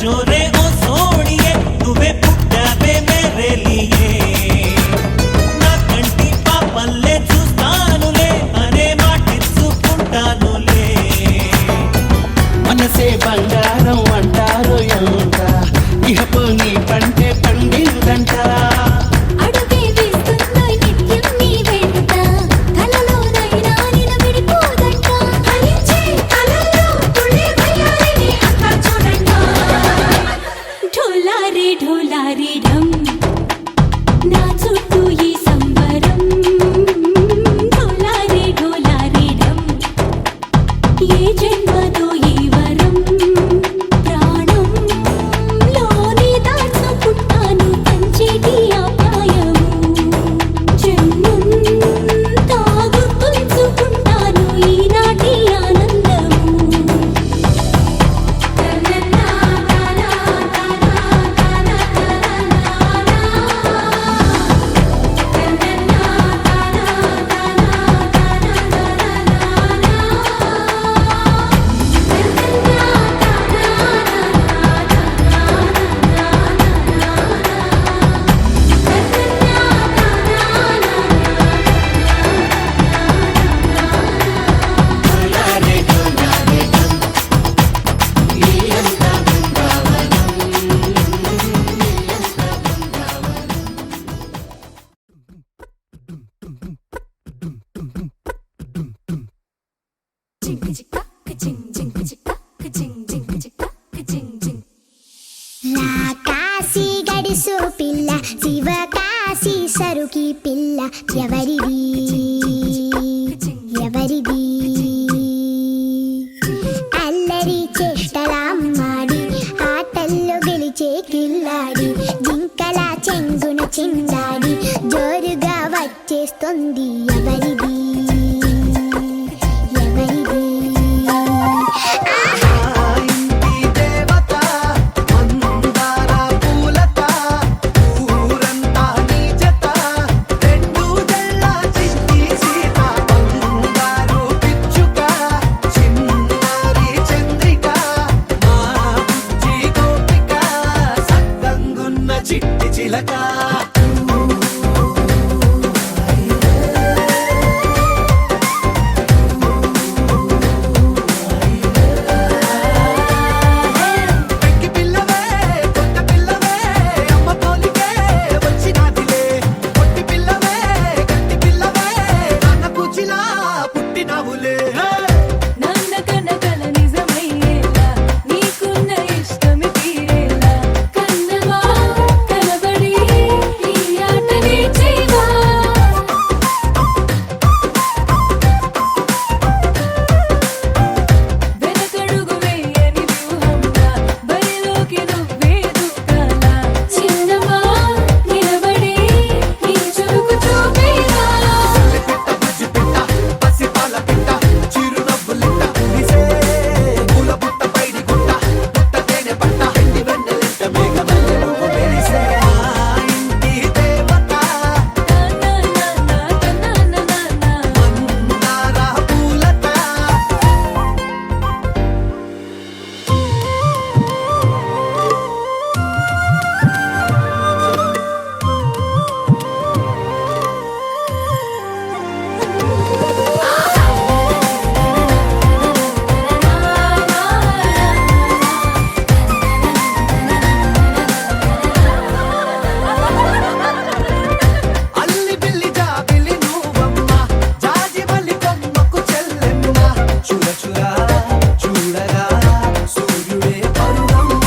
జోరే ఓ సోడియే నువ్వే పుట్టావే మేరే లియే నా కంటి పాపల్లే చూస్తానులే అనే మాటిచ్చుకుంటానులే మనసే బంగారం అంటారు ఎంత ఇహపు నీ పంటే పండిందంట అడుగే వేస్తున్నా నిత్యం నీ వెంట కలలోనైనా నిలబడిపోదంట ఫలించే కలలో తుళ్ళే వయ్యారిని అంతా చూడంట ఢోలారే ఢోలారే ఢమ్ నా చుట్టూ ఈ సంబరం ఢోలారే ఢోలారే ఢమ్ ఏ జన్మదో ఈ వరం ప్రాణంలోనే దాచుకుంటాను పంచేటి అపాయము జన్మంతా గుర్తుంచుకుంటాను ఈనాటి ఆనందము కాశీ గడిసు పిల్ల శివ కాశీ సరుకి పిల్ల ఎవరిది ఎవరిది అల్లరి చేష్టలామ్మాడి ఆటల్లో గెలిచే కిల్లాడి జింకల చెంగున చిందాడి జోరుగా వచ్చేస్తుంది ఎవరిది ఎవరిది చిట్టి చిలక పెంకి పిల్లవే కొత్త పిల్లవే అమ్మ పోలికే వచ్చినాదిలే పొట్టి పిల్లవే గట్టి పిల్లవే నాన్న కూచిలా పుట్టినవులే నాన్న కనకల నిజమయ్యేలా నీకున్న ఇష్టమి తీరేలా కన్నవా కనబడి ఈ ఆటనే చేయవా వెనకడుగు వేయని వ్యూహంగా బరిలోకి నువ్వే దూకాలా చిన్నవా నిలబడి నీ చురుకు చూపేలా పిట్ట బుజ్జి పిట్ట పసిపాల పిట్ట చిరునవ్వులిట్ట నిసే పూల పుట్ట పైడి గుట్ట పుట్ట తేనె పట్ట ఎండి వెన్నెలింట మేఘమల్లె నువ్వు మెరిసే మా ఇంటి దేవత మందార పూలత అల్లి బిల్లి జాబిలి నువ్వమ్మ జాజి మల్లి కొమ్మకు చెల్లెమ్మ చూడ చూడ చూడగా సూర్యుడే పరువమ్మ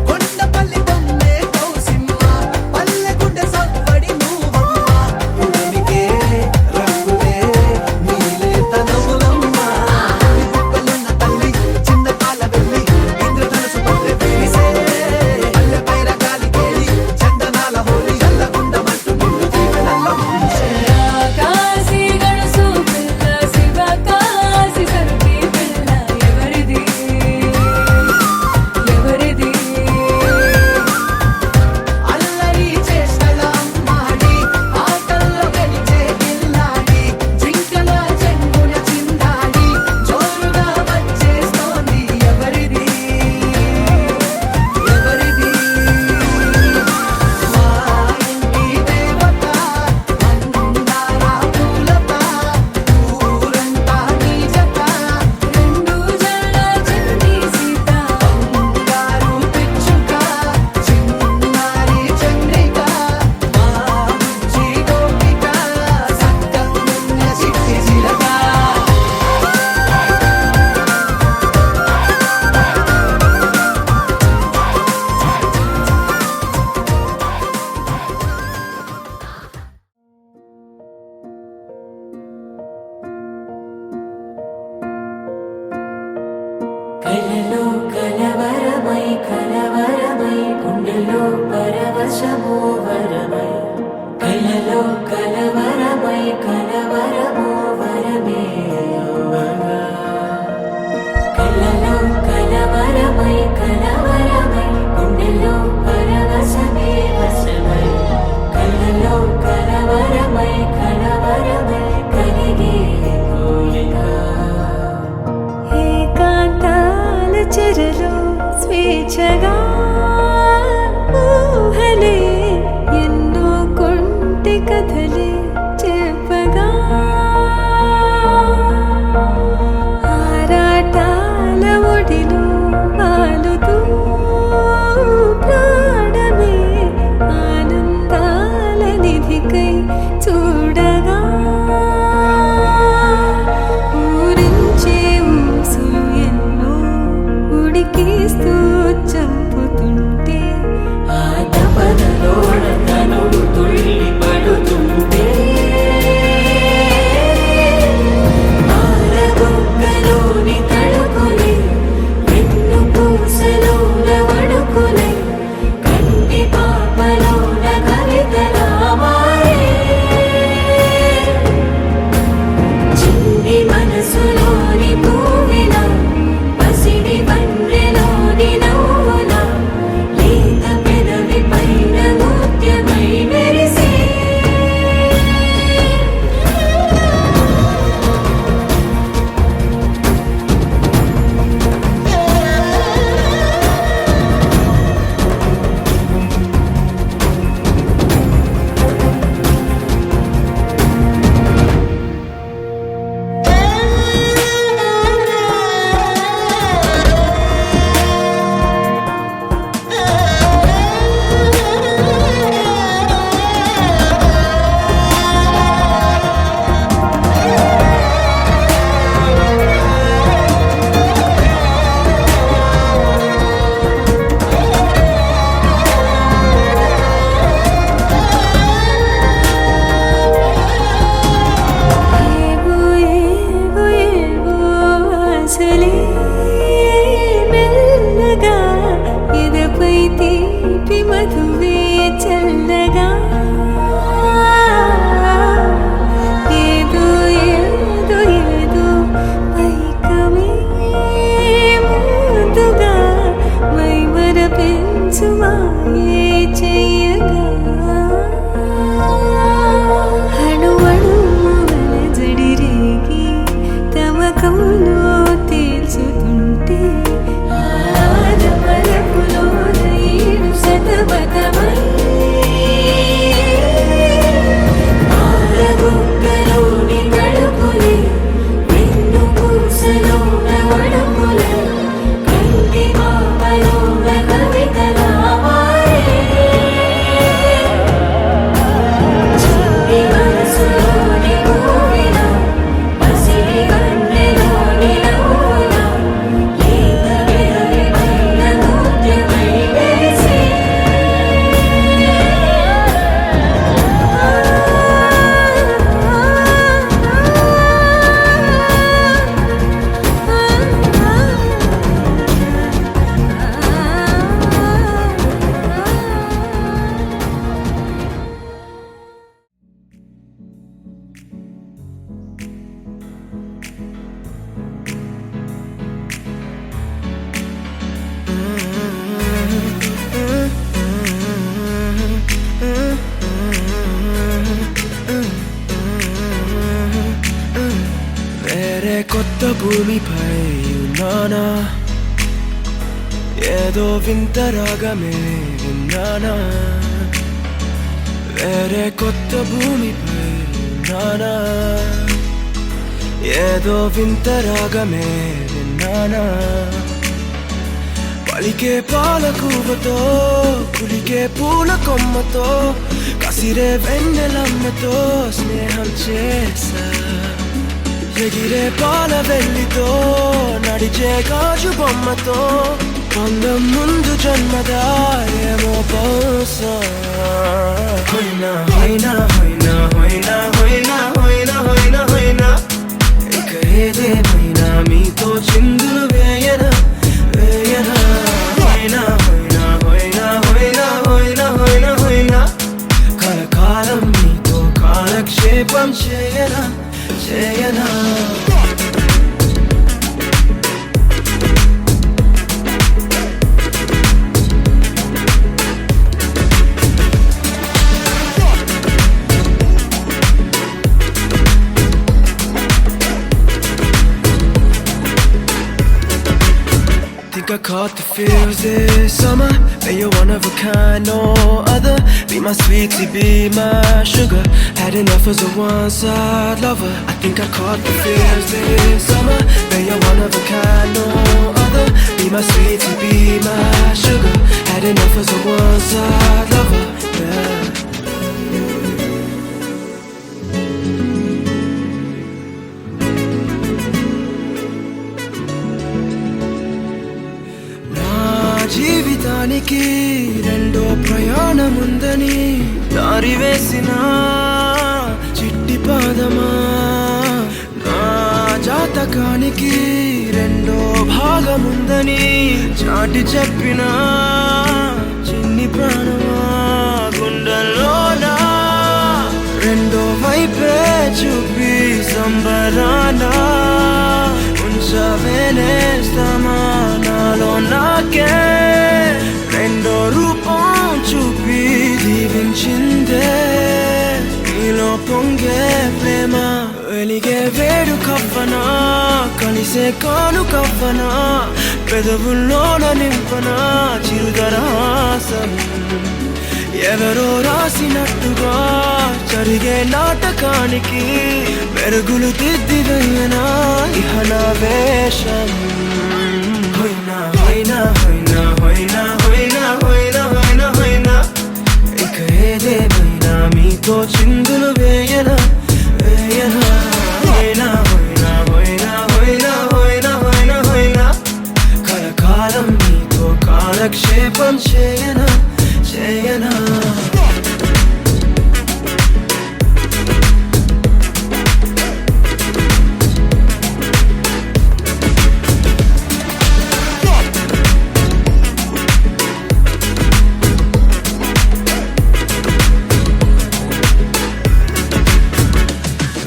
కొండపల్లి బొమ్మే కౌసిమ్మ పల్లె గుండె సవ్వడి నువ్వమ్మ ఉడమికే రంగులే నీలే తనములమ్మ బుక్కలున్న తల్లి చిన్న పాల వెళ్ళి ఇంద్రధనుసు పల్లె వేసే పల్లె పైర గాలి కేలి చందనాల హోలీ చల్లగుండమంటూ నిన్ను దీవెనల్లో కలవరమై గుండెలో పరవశమో వరమై కలలో కలవరమై కలవరమో వరమే అవ్వగా కలలో కలవరమై కలవరమై గుండెలో పరవశమే వశమై కలలో కలవరమై కలవరమై కలిగే కోరిక ఏకాంతాల చెరలో స్వేచ్ఛగా ఊహలే ఎన్నో కొంటె కథలే చెప్పగా ఆరాటాల ఒడిలో వాలుతూ ప్రాణమే ఆనందాల నిధికై చూడగా ఊరించే ఊసులు ఎన్నో ఉడికిస్తూ చంపుతుంటే ఆ తపనలో తనువు తుళ్ళి పడుతుంటే ఆరబొక్కలోని తడుకులే వెన్ను పూసలోన వడుకులే కంటి పాపలోన కవితలా మారే చిన్ని మనసులోని పూవిన పసిడి బండెలోని నవ్వుల లేత పెదవి పైన ముత్యమై మెరిసే ఏవో ఏవో ఏవో ఆశలే మెల్లగా ఎదపై తీపి మధువే చల్లగా ఏదో ఏదో ఏదో పైకమే ముందుగా మైమర పెంచు మాయే చెయ్యగా అణువణువుల జడిరేగి తమకంలో తేల్చుతుంటే ఆదమరపులో రైలు శతమతమై ఆరబొక్కలోని తడుకులే వెన్ను పూసలోన వడుకులే కంటి పాపలోన కవితలా మారే చిన్ని మనసులోని పూవిన పసిడి బండెలోని నవ్వుల లేత పెదవి పైన ముత్యమై మెరిసే వేరే కొత్త భూమిపై ఉన్నానా ఏదో వింత రాగమే విన్నానా వేరే కొత్త భూమిపై ఉన్నానా ఏదో వింత రాగమే విన్నానా పలికే పాల కూవతో కులికే పూల కొమ్మతో కసిరే వెన్నెలమ్మతో స్నేహం చేసా ఎగిరే పాల వెల్లితో నడిచే గాజు బొమ్మతో పొందం ముందు జన్మదా ఏమో బహుశా హోయినా హోయినా హోయినా హోయినా హోయినా హోయినా హోయినా హోయినా ఇక ఏదేమైనా మీతో చిందులు వేయనా వేయనా హోయినా కాలక్షేపం చేయనా చేయనా Think I caught the feels this summer. And you're one of a kind, no other. Be my sweetie, be my sugar. Had enough as a one-side lover. I think I caught the feels this summer. And you're one of a kind, no other. Be my sweetie, be my sugar. Had enough as a one-side lover. Yeah. జీవితానికి రెండో ప్రయాణముందని దారి వేసిన చిట్టి పాదమా నా జాతకానికి రెండో భాగముందని చాటి చెప్పిన చిన్ని ప్రాణమా గుండెల్లోనా రెండో వైపే చూపి సంబరానా ఉంచవేనేస్తామా నాలో నాకే రెండో రూపం చూపి దీవించిందే నీలో పొంగే ప్రేమ వెలిగే వేడు కవ్వనా కలిసే కాను కవ్వనా పెదవుల్లోన నింపనా చిరుదరాసం ఎవరో రాసినట్టుగా జరిగే నాటకానికి మెరుగులు దిద్దివయ్యనా ఇహ నా వేషం హోయినా హోయినా హోయినా హోయినా హోయినా హోయినా హోయినా హోయినా ఇక ఏదేమైనా మీతో చిందులు వేయనా వేయనా హోయినా హోయినా హోయినా హోయినా హోయినా హోయినా హోయినా కలకాలం మీతో కాలక్షేపం చేయనా చేయనా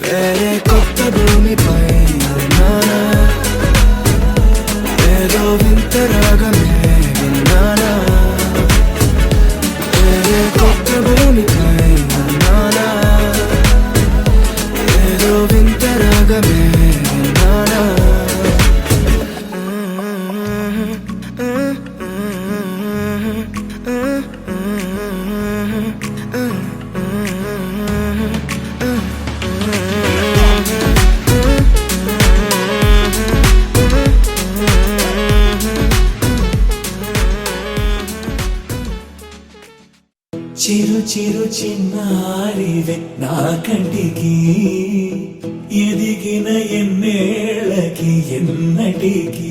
వేరే కొత్త భూమిపై నానా ఏదో వింత రాగమే విన్నానా వేరే కొత్త భూమిపై నానా ఏదో వింత రాగమే విన్నానా చిరు చిరు చిన్నారివే నా కంటికి ఎదిగిన ఎన్నేళ్ళకి ఎన్నటికి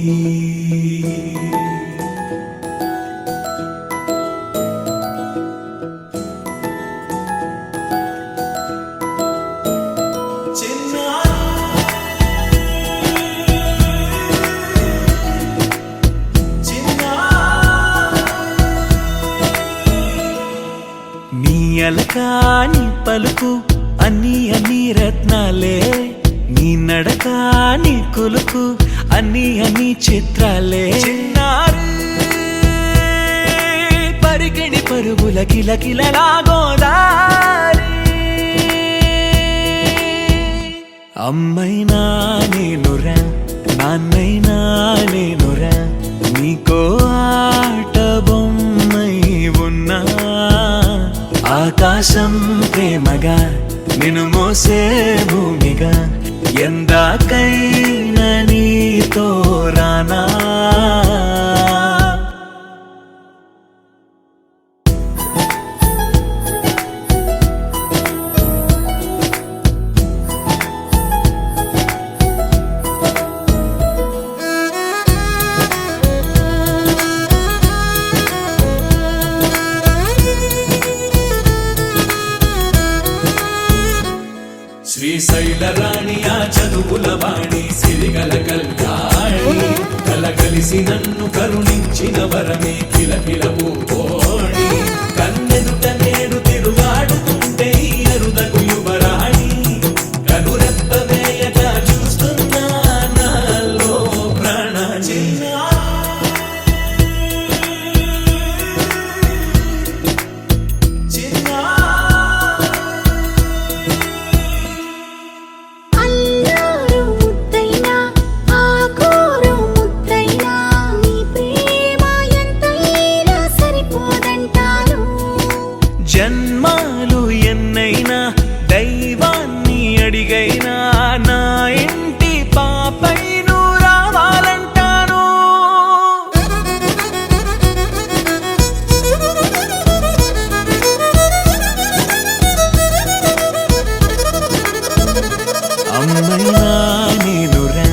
అలకాని పలుకు అన్ని అన్ని రత్నాలే నీ నడకాని కులుకు అన్ని అన్ని చిత్రాలే చిన్నారు పరిగిణి పరుగుల కిలకిలలాగోదారి అమ్మైనా నేనురా నాన్నైనా నేనురా నీకో ఆట బొమ్మై ఉన్నా ఆకాశం ప్రేమగా నిన్ను మోసే భూమిగా ఎందాకైనా నీతో రానా శ్రీశైల రాణియా చదువుల వాణి సిరిగల కల్యాణి కలగలిసి నన్ను కరుణించిన వరమే కిలకిలవు కోణి కన్నెదుట నేడు తిరుగాడుతుంటే అరుదకు యువరాణి పెళ్ళికైనా నా ఇంటి పాపై నువ్వు రావాలంటాను. అమ్మైనా నేనురా,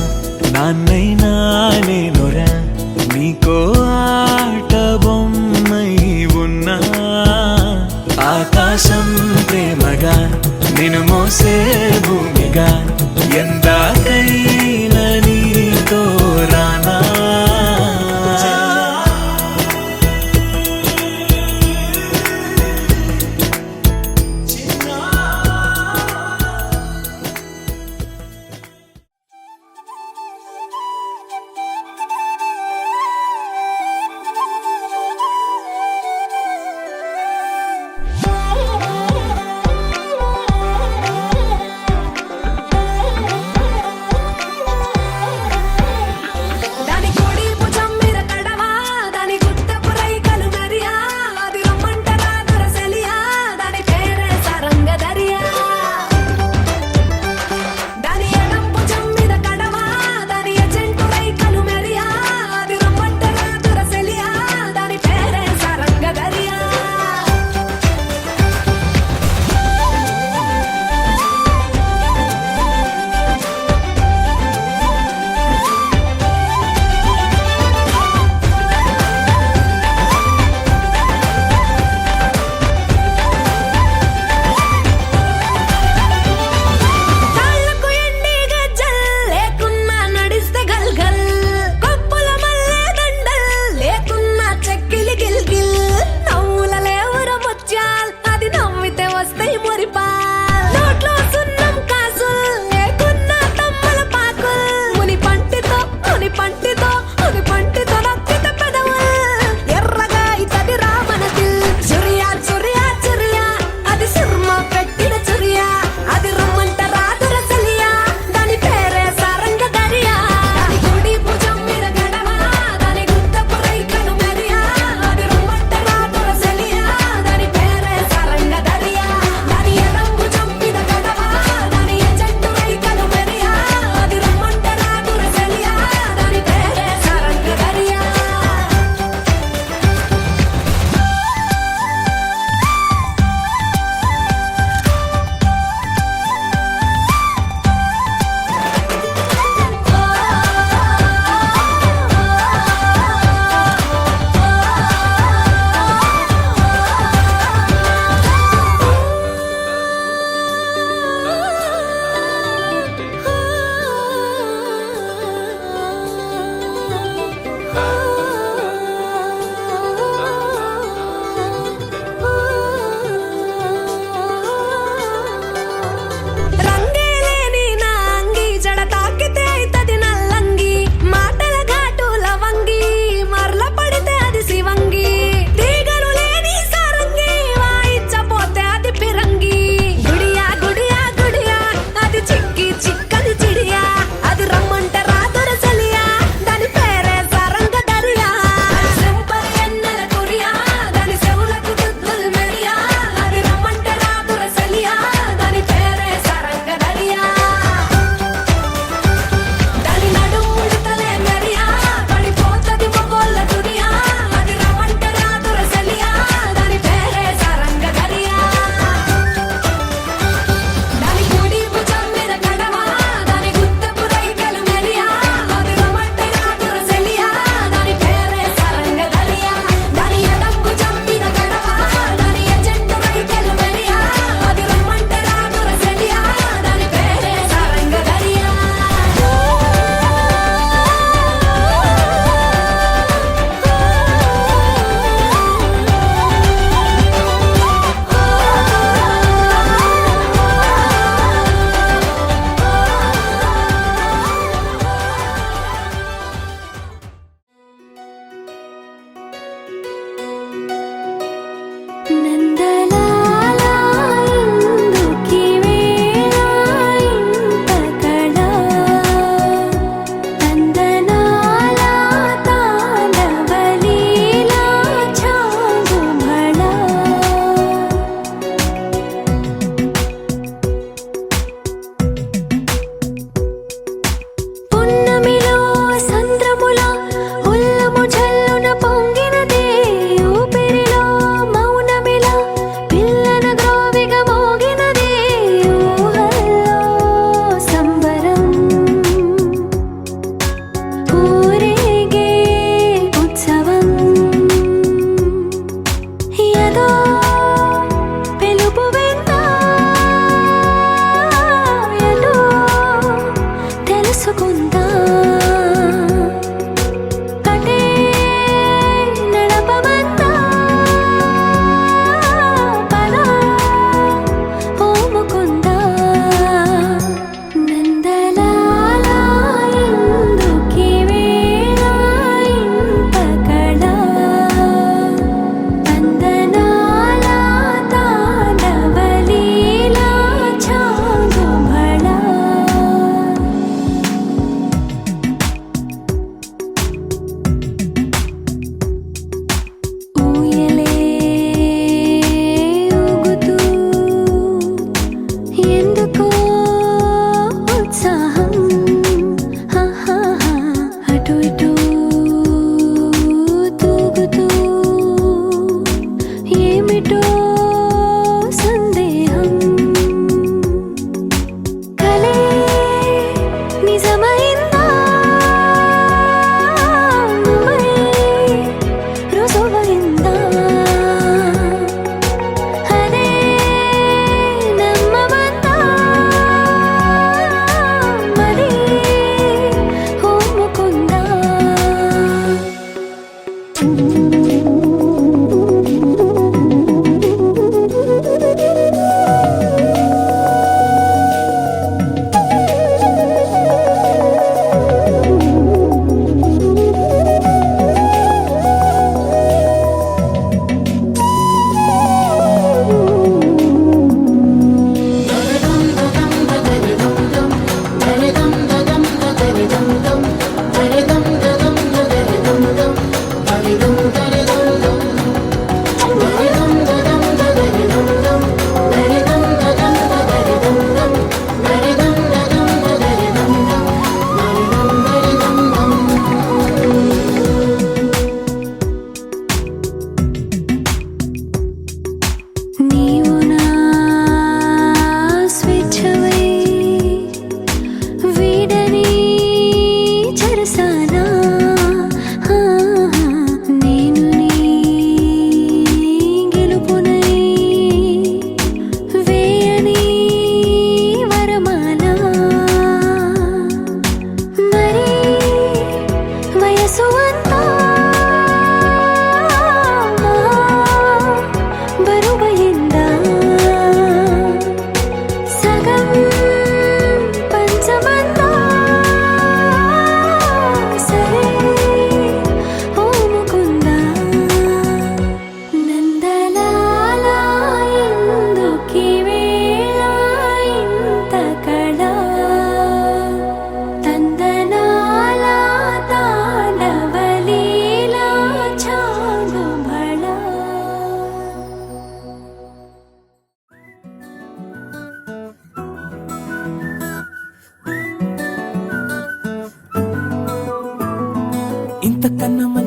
నాన్నైనా నేనురా, నీకో ఆట బొమ్మై ఉన్నా. ఆకాశం ప్రేమగా నిన్ను మోసే భూమిగా ఎందాకైనా నీతో రానా.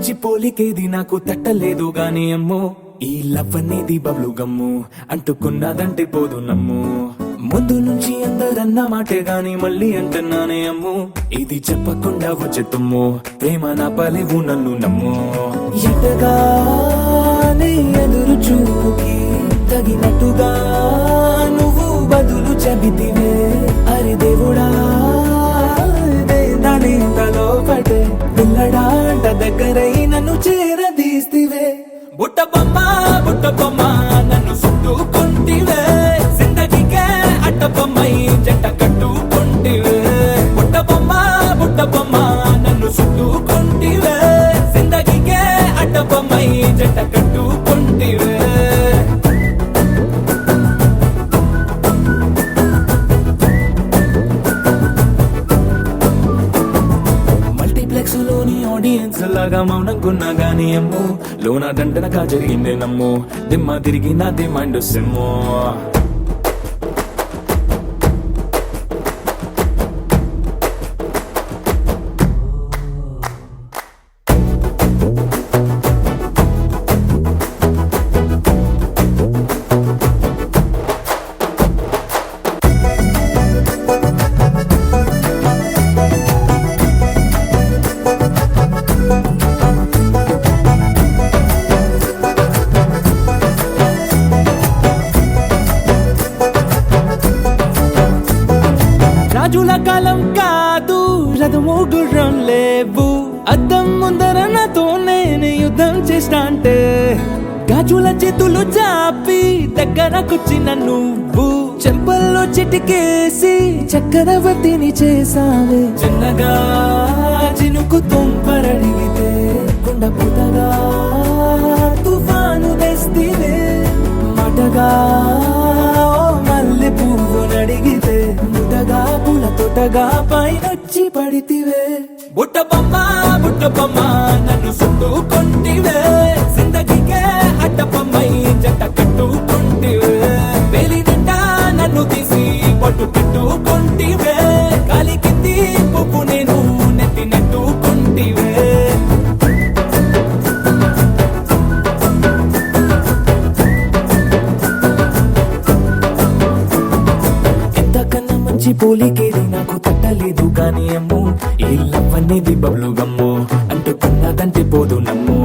మంచి పోలికేది నాకు తట్టలేదు గాని అమ్మో ఈ లవ్ అనేది బబ్లు గమ్ము అంటుకున్నదంటే పోదు నమ్ము ముందు నుంచి అందరన్న మాటే గాని మళ్ళీ అంటున్నానే అమ్ము ఇది చెప్పకుండా వచ్చే తుమ్ము ప్రేమ నా పలేవు నన్ను నమ్ము ఎటగానే ఎదురు చూపుకి తగినట్టుగా నువ్వు బదులు చెబితివే అరే దేవుడా తలో పడే పిల్లడాంట దగ్గరై నన్ను చేరదీస్తివే బుట్ట బొమ్మ నన్ను చుట్టుకుంటివే జిందగీకే అట్ట బొమ్మై జంట కట్టుకుంటివే బుట్ట బొమ్మ నన్ను చుట్టుకుంటివే జిందగీకే అట్ట బొమ్మై జంట కట్టుకుంటివే లోని ఆడియన్స్ లాగా మౌనంకున్నా గానీ అమ్ము లోన దండనగా జరిగిందే నమ్ము దిమ్మ తిరిగి నాది మైండ్ సిమ్ము రాజుల కాలం కాదు రథము గుర్రం లేవు అద్దం ముందర నాతో నేను యుద్ధం చేస్తా అంటే గాజుల చేతులు చాపి దగ్గరకొచ్చిన నువ్వు చెంపల్లో చిటికేసి చక్రవర్తిని చేసావే చిన్నగా చినుకు తుంపరడిగితే కుండ పుటగా తుఫాను తెస్తివే మాటగా మల్లె పువ్వు నడిగితే ముటగా పుల తొటగా పైనొచ్చి పడితివే బుట్ట బొమ్మ నన్ను చుట్టుకుంటివే జిందగీకే అడ్డ బొమ్మై జంట కట్టుకుంటివే వేలి నిండా నన్ను తీసి పట్టు పెట్టుకుంటివే కాలి కింది పువ్వు నేను నెత్తి నెట్టుకుంటివే పోలికేది నాకు తట్టలేదు కానీ అమ్ము ఈ లవ్ అనేది బబ్లు గమ్ము అంటుకున్నదంటే పోదు నమ్ము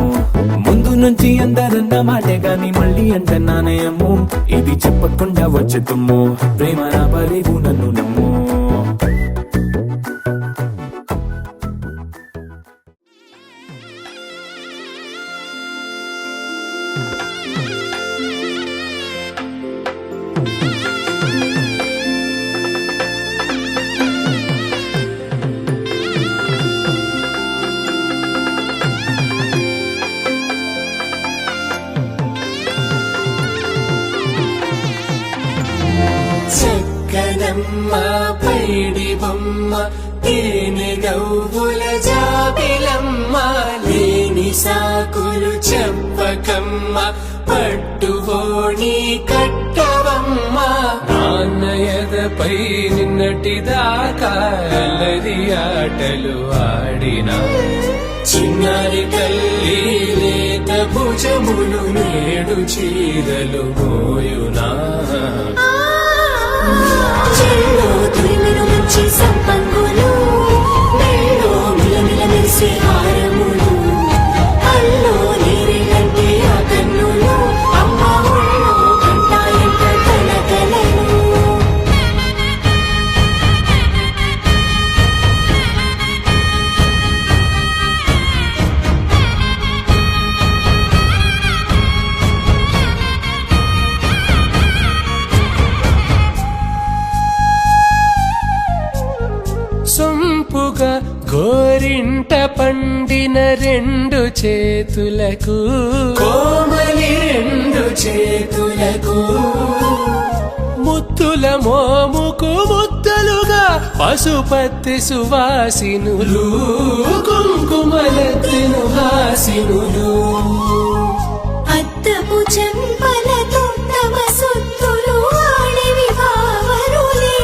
ముందు నుంచి అందరన్న మాటే గాని మళ్ళీ అంటున్నానే అమ్ము ఇది చెప్పకుండా వచ్చే తుమ్ము ప్రేమ నా పలేవు నన్ను నమ్ము చక్కనమ్మ పైడి బొమ్మ తేనె గవ్వుల జాబిలమ్మ లేని సాకులు చెప్పకమ్మ పట్టువోణి కట్టవమ్మ నాన్నయదపై నిన్నటిదాకా అల్లరి ఆటలు ఆడినా చిన్నారి తల్లి లేత భుజములు నేడు చీరలు మోయునా చెల్లో తురిమిను మంచి సంపంగులు మెల్లో మిలమిల మెరిసే హారములు అల్లో నీరిలంటే ఆ కన్నులు అమ్మ ఒళ్ళో కంటాయంట కలకలను సొంపుగా గోరింట పండిన రెండు చేతులకు కోమలి రెండు చేతులకు ముత్తుల మోముకు ముద్దలుగా పశుపత్తి సువాసినులు కుంకుమలెత్తిను హాసినులు అద్దపు చెంపలతో తమ సొత్తులు ఆడివి భావరులే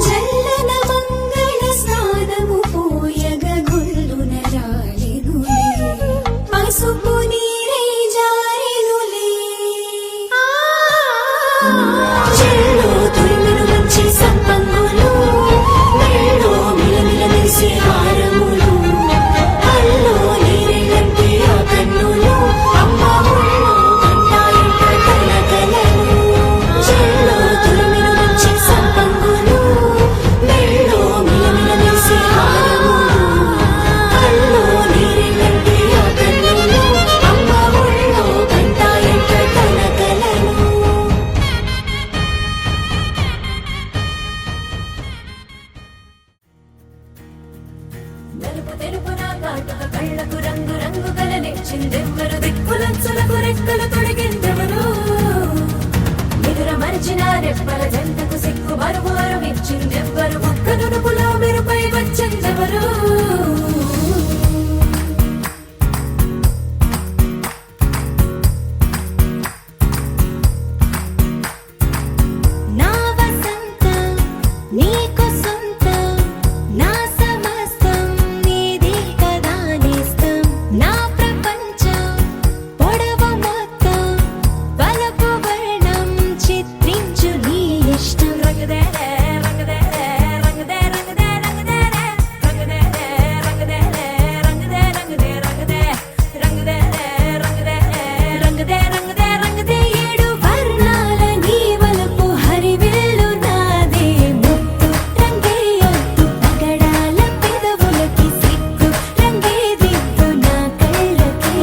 జల్లన మంగళ స్నానము పోయగ గుల్లున రాలిగులే కాటుక కళ్ళకు రంగు రంగు కలనిచ్చిందెవ్వరు దిక్కులచ్చులకు రెక్కలు తొడిగిందెవరు నిదుర మరిచిన రెప్పల జంటకు సిక్కు మరుమారు ఇచ్చిందెవ్వరు ఒక్క నునుపులో మెరుపై వచ్చిందెవరు నా వసంతం నీకు సొంతం నా సమస్తం నీది కదా నేస్తం నా ప్రపంచం పొడవు మొత్తం వలపు వర్ణం చిత్రించు నీ ఇష్టం రంగుదేలే రంగుదేలే రంగుదే రంగుదే రంగుదేలే రంగుదేలే రంగుదేలే రంగుదే రంగుదే రంగుదే రంగుదేలే రంగుదే రంగుదే రంగుదే రంగుదే ఏడు వర్ణాల నీ వలపు హరివిల్లు నాదే ముత్తు రంగే ఒత్తు పగడాల పెదవులకి సిక్కు రంగే దిద్దు నా కళ్ళకి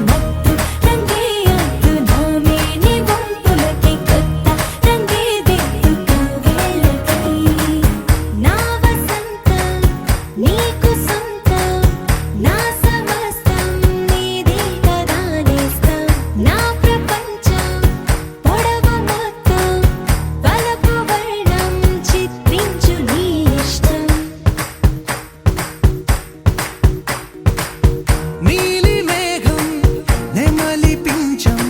మత్తు రంగే ఒత్తు నా మేని వంపులకి కొత్త రంగే దిద్దు కౌగిళ్ళకి నా వసంతం నీకు సొంతం నా సమస్తం నీది కదా నేస్తం నా ప్రపంచం పొడవు మొత్తం వలపు వర్ణం చిత్రించు నీ ఇష్టం నీలి మేఘం నెమలి పించం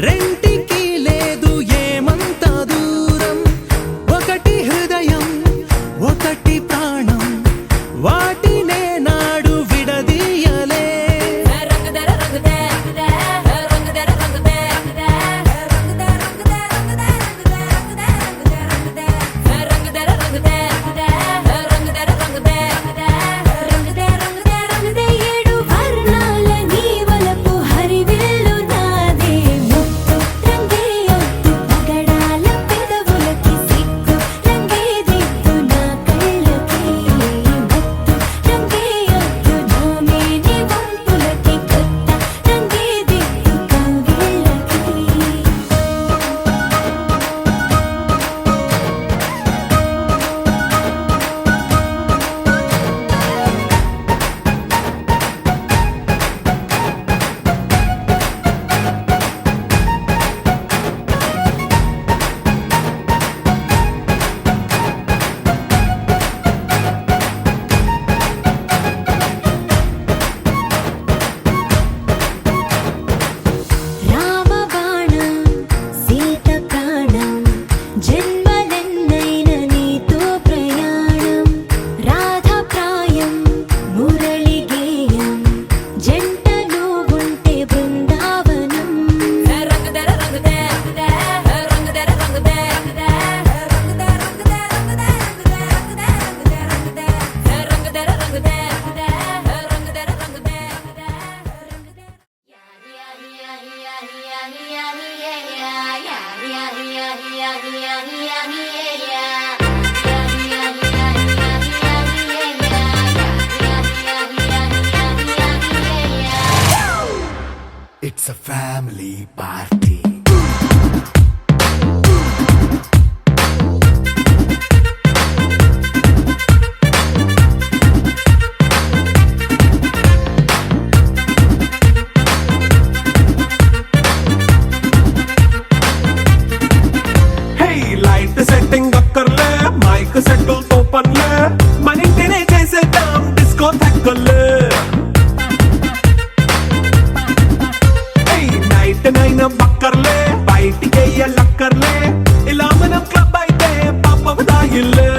రెంటికి లేదు ఏమంత దూరం ఒకటి హృదయం ఒకటి ప్రాణం వాటినే నాడు విడదీయలే రంగుదర రంగుదే రంగుదర రంగుదే రంగుదే రంగుదే రంగుదే రంగుదే రంగుదే రంగుదే రంగుదర రంగుదే రంగుదే రంగుదే ఏడు వర్ణాల నీ వలపు హరివిల్లు నాదే ముత్తు రంగే ఒత్తు పగడాల పెదవులకి సిక్కు రంగే దిద్దు నా కళ్ళకి మత్తు రంగే ఒత్తు నా మేని వంపులకి కొత్త రంగే దిద్దు కౌగిళ్ళకి రామబాణం సీత ప్రాణం జన్మలెన్నైన నీతో ప్రయాణం రాధప్రాయం మురళి గేయం జంటలో ఉంటే బృందావనం రంగుదర రంగుదే రంగుదర రంగుదే రంగుదే రంగుదే రంగుదే రంగుదే రంగుదే రంగుదర రంగుదే రంగుదర రంగుదే It's a family party. Hey light setting అక్కర్లే మైక్ సెట్టుల్ తో పనులే మన ఇంటినే చేసేద్దాం డిస్కో థెక్కలే నైట్ నైన్ బక్కర్లే బయటికి లక్కర్లే ఇలా మనం క్లబ్ అయితే పాపం దాయిల్లే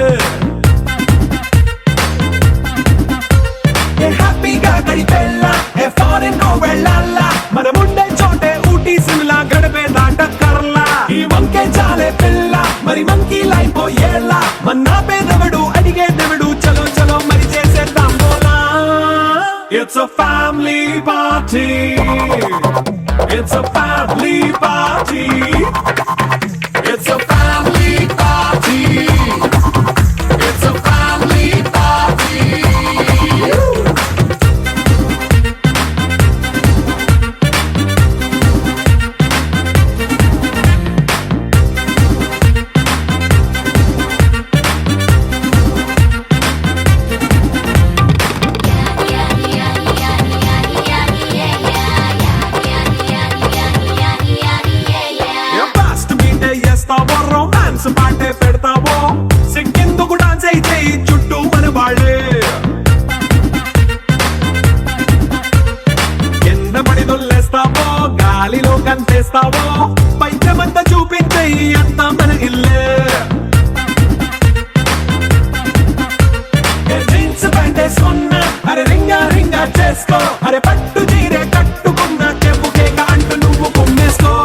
హ్యాపీగా గడిపెళ్ళా ఏ ఫారెన్ నో వెళ్ళాలా మనముండే చోటే ఊటీ సిమ్లా గడిపే దాటక్కర్లా ఈ వంకే చాలే పిల్ల మరి మంకీ లైపోయేలా మన్నా పేదవడు అడిగేదెవడు చలో చలో మరి చేసేద్దాం బోలా It's a family party. It's a family party. It's a family party. It's a family party. Yeah, yeah, yeah. ఇల్లే జీన్స్ ప్యాంట్ వేసుకున్నా అరే రింగా రింగా చేసుకో అరే పట్టు చీరే కట్టుకున్నా చెప్పు కేక అంటూ నువ్వు కుమ్మేసుకో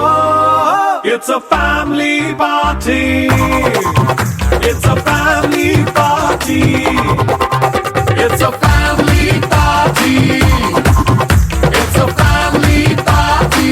it's a family party it's a family party it's a family party it's a family party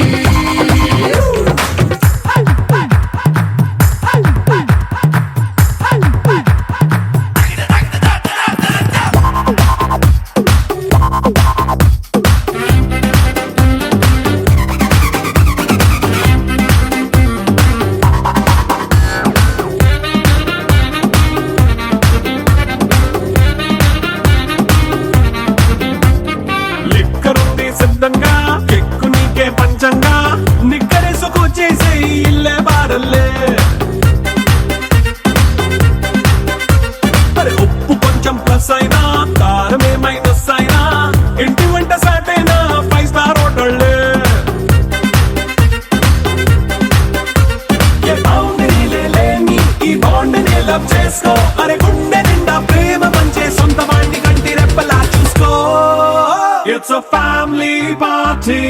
లిక్కరుంది సిద్ధంగా కెక్కు నీకే పంచంగా నిక్కరేసుకొచ్చేసే ఇల్లే బారల్లే మరి ఉప్పు కొంచెం ప్లస్ అయినా కారమే మైనస్ అయినా ఇంటి వంట సాటైనా 5 స్టార్ హోటళ్ళే ఏ బౌండరీలే లేని ఈ బాండ్ని లవ్ చేసుకో అరే గుండె నిండా ప్రేమ పంచే సొంత వాణ్ణి కంటి రెప్పలా చూసుకో It's a family party.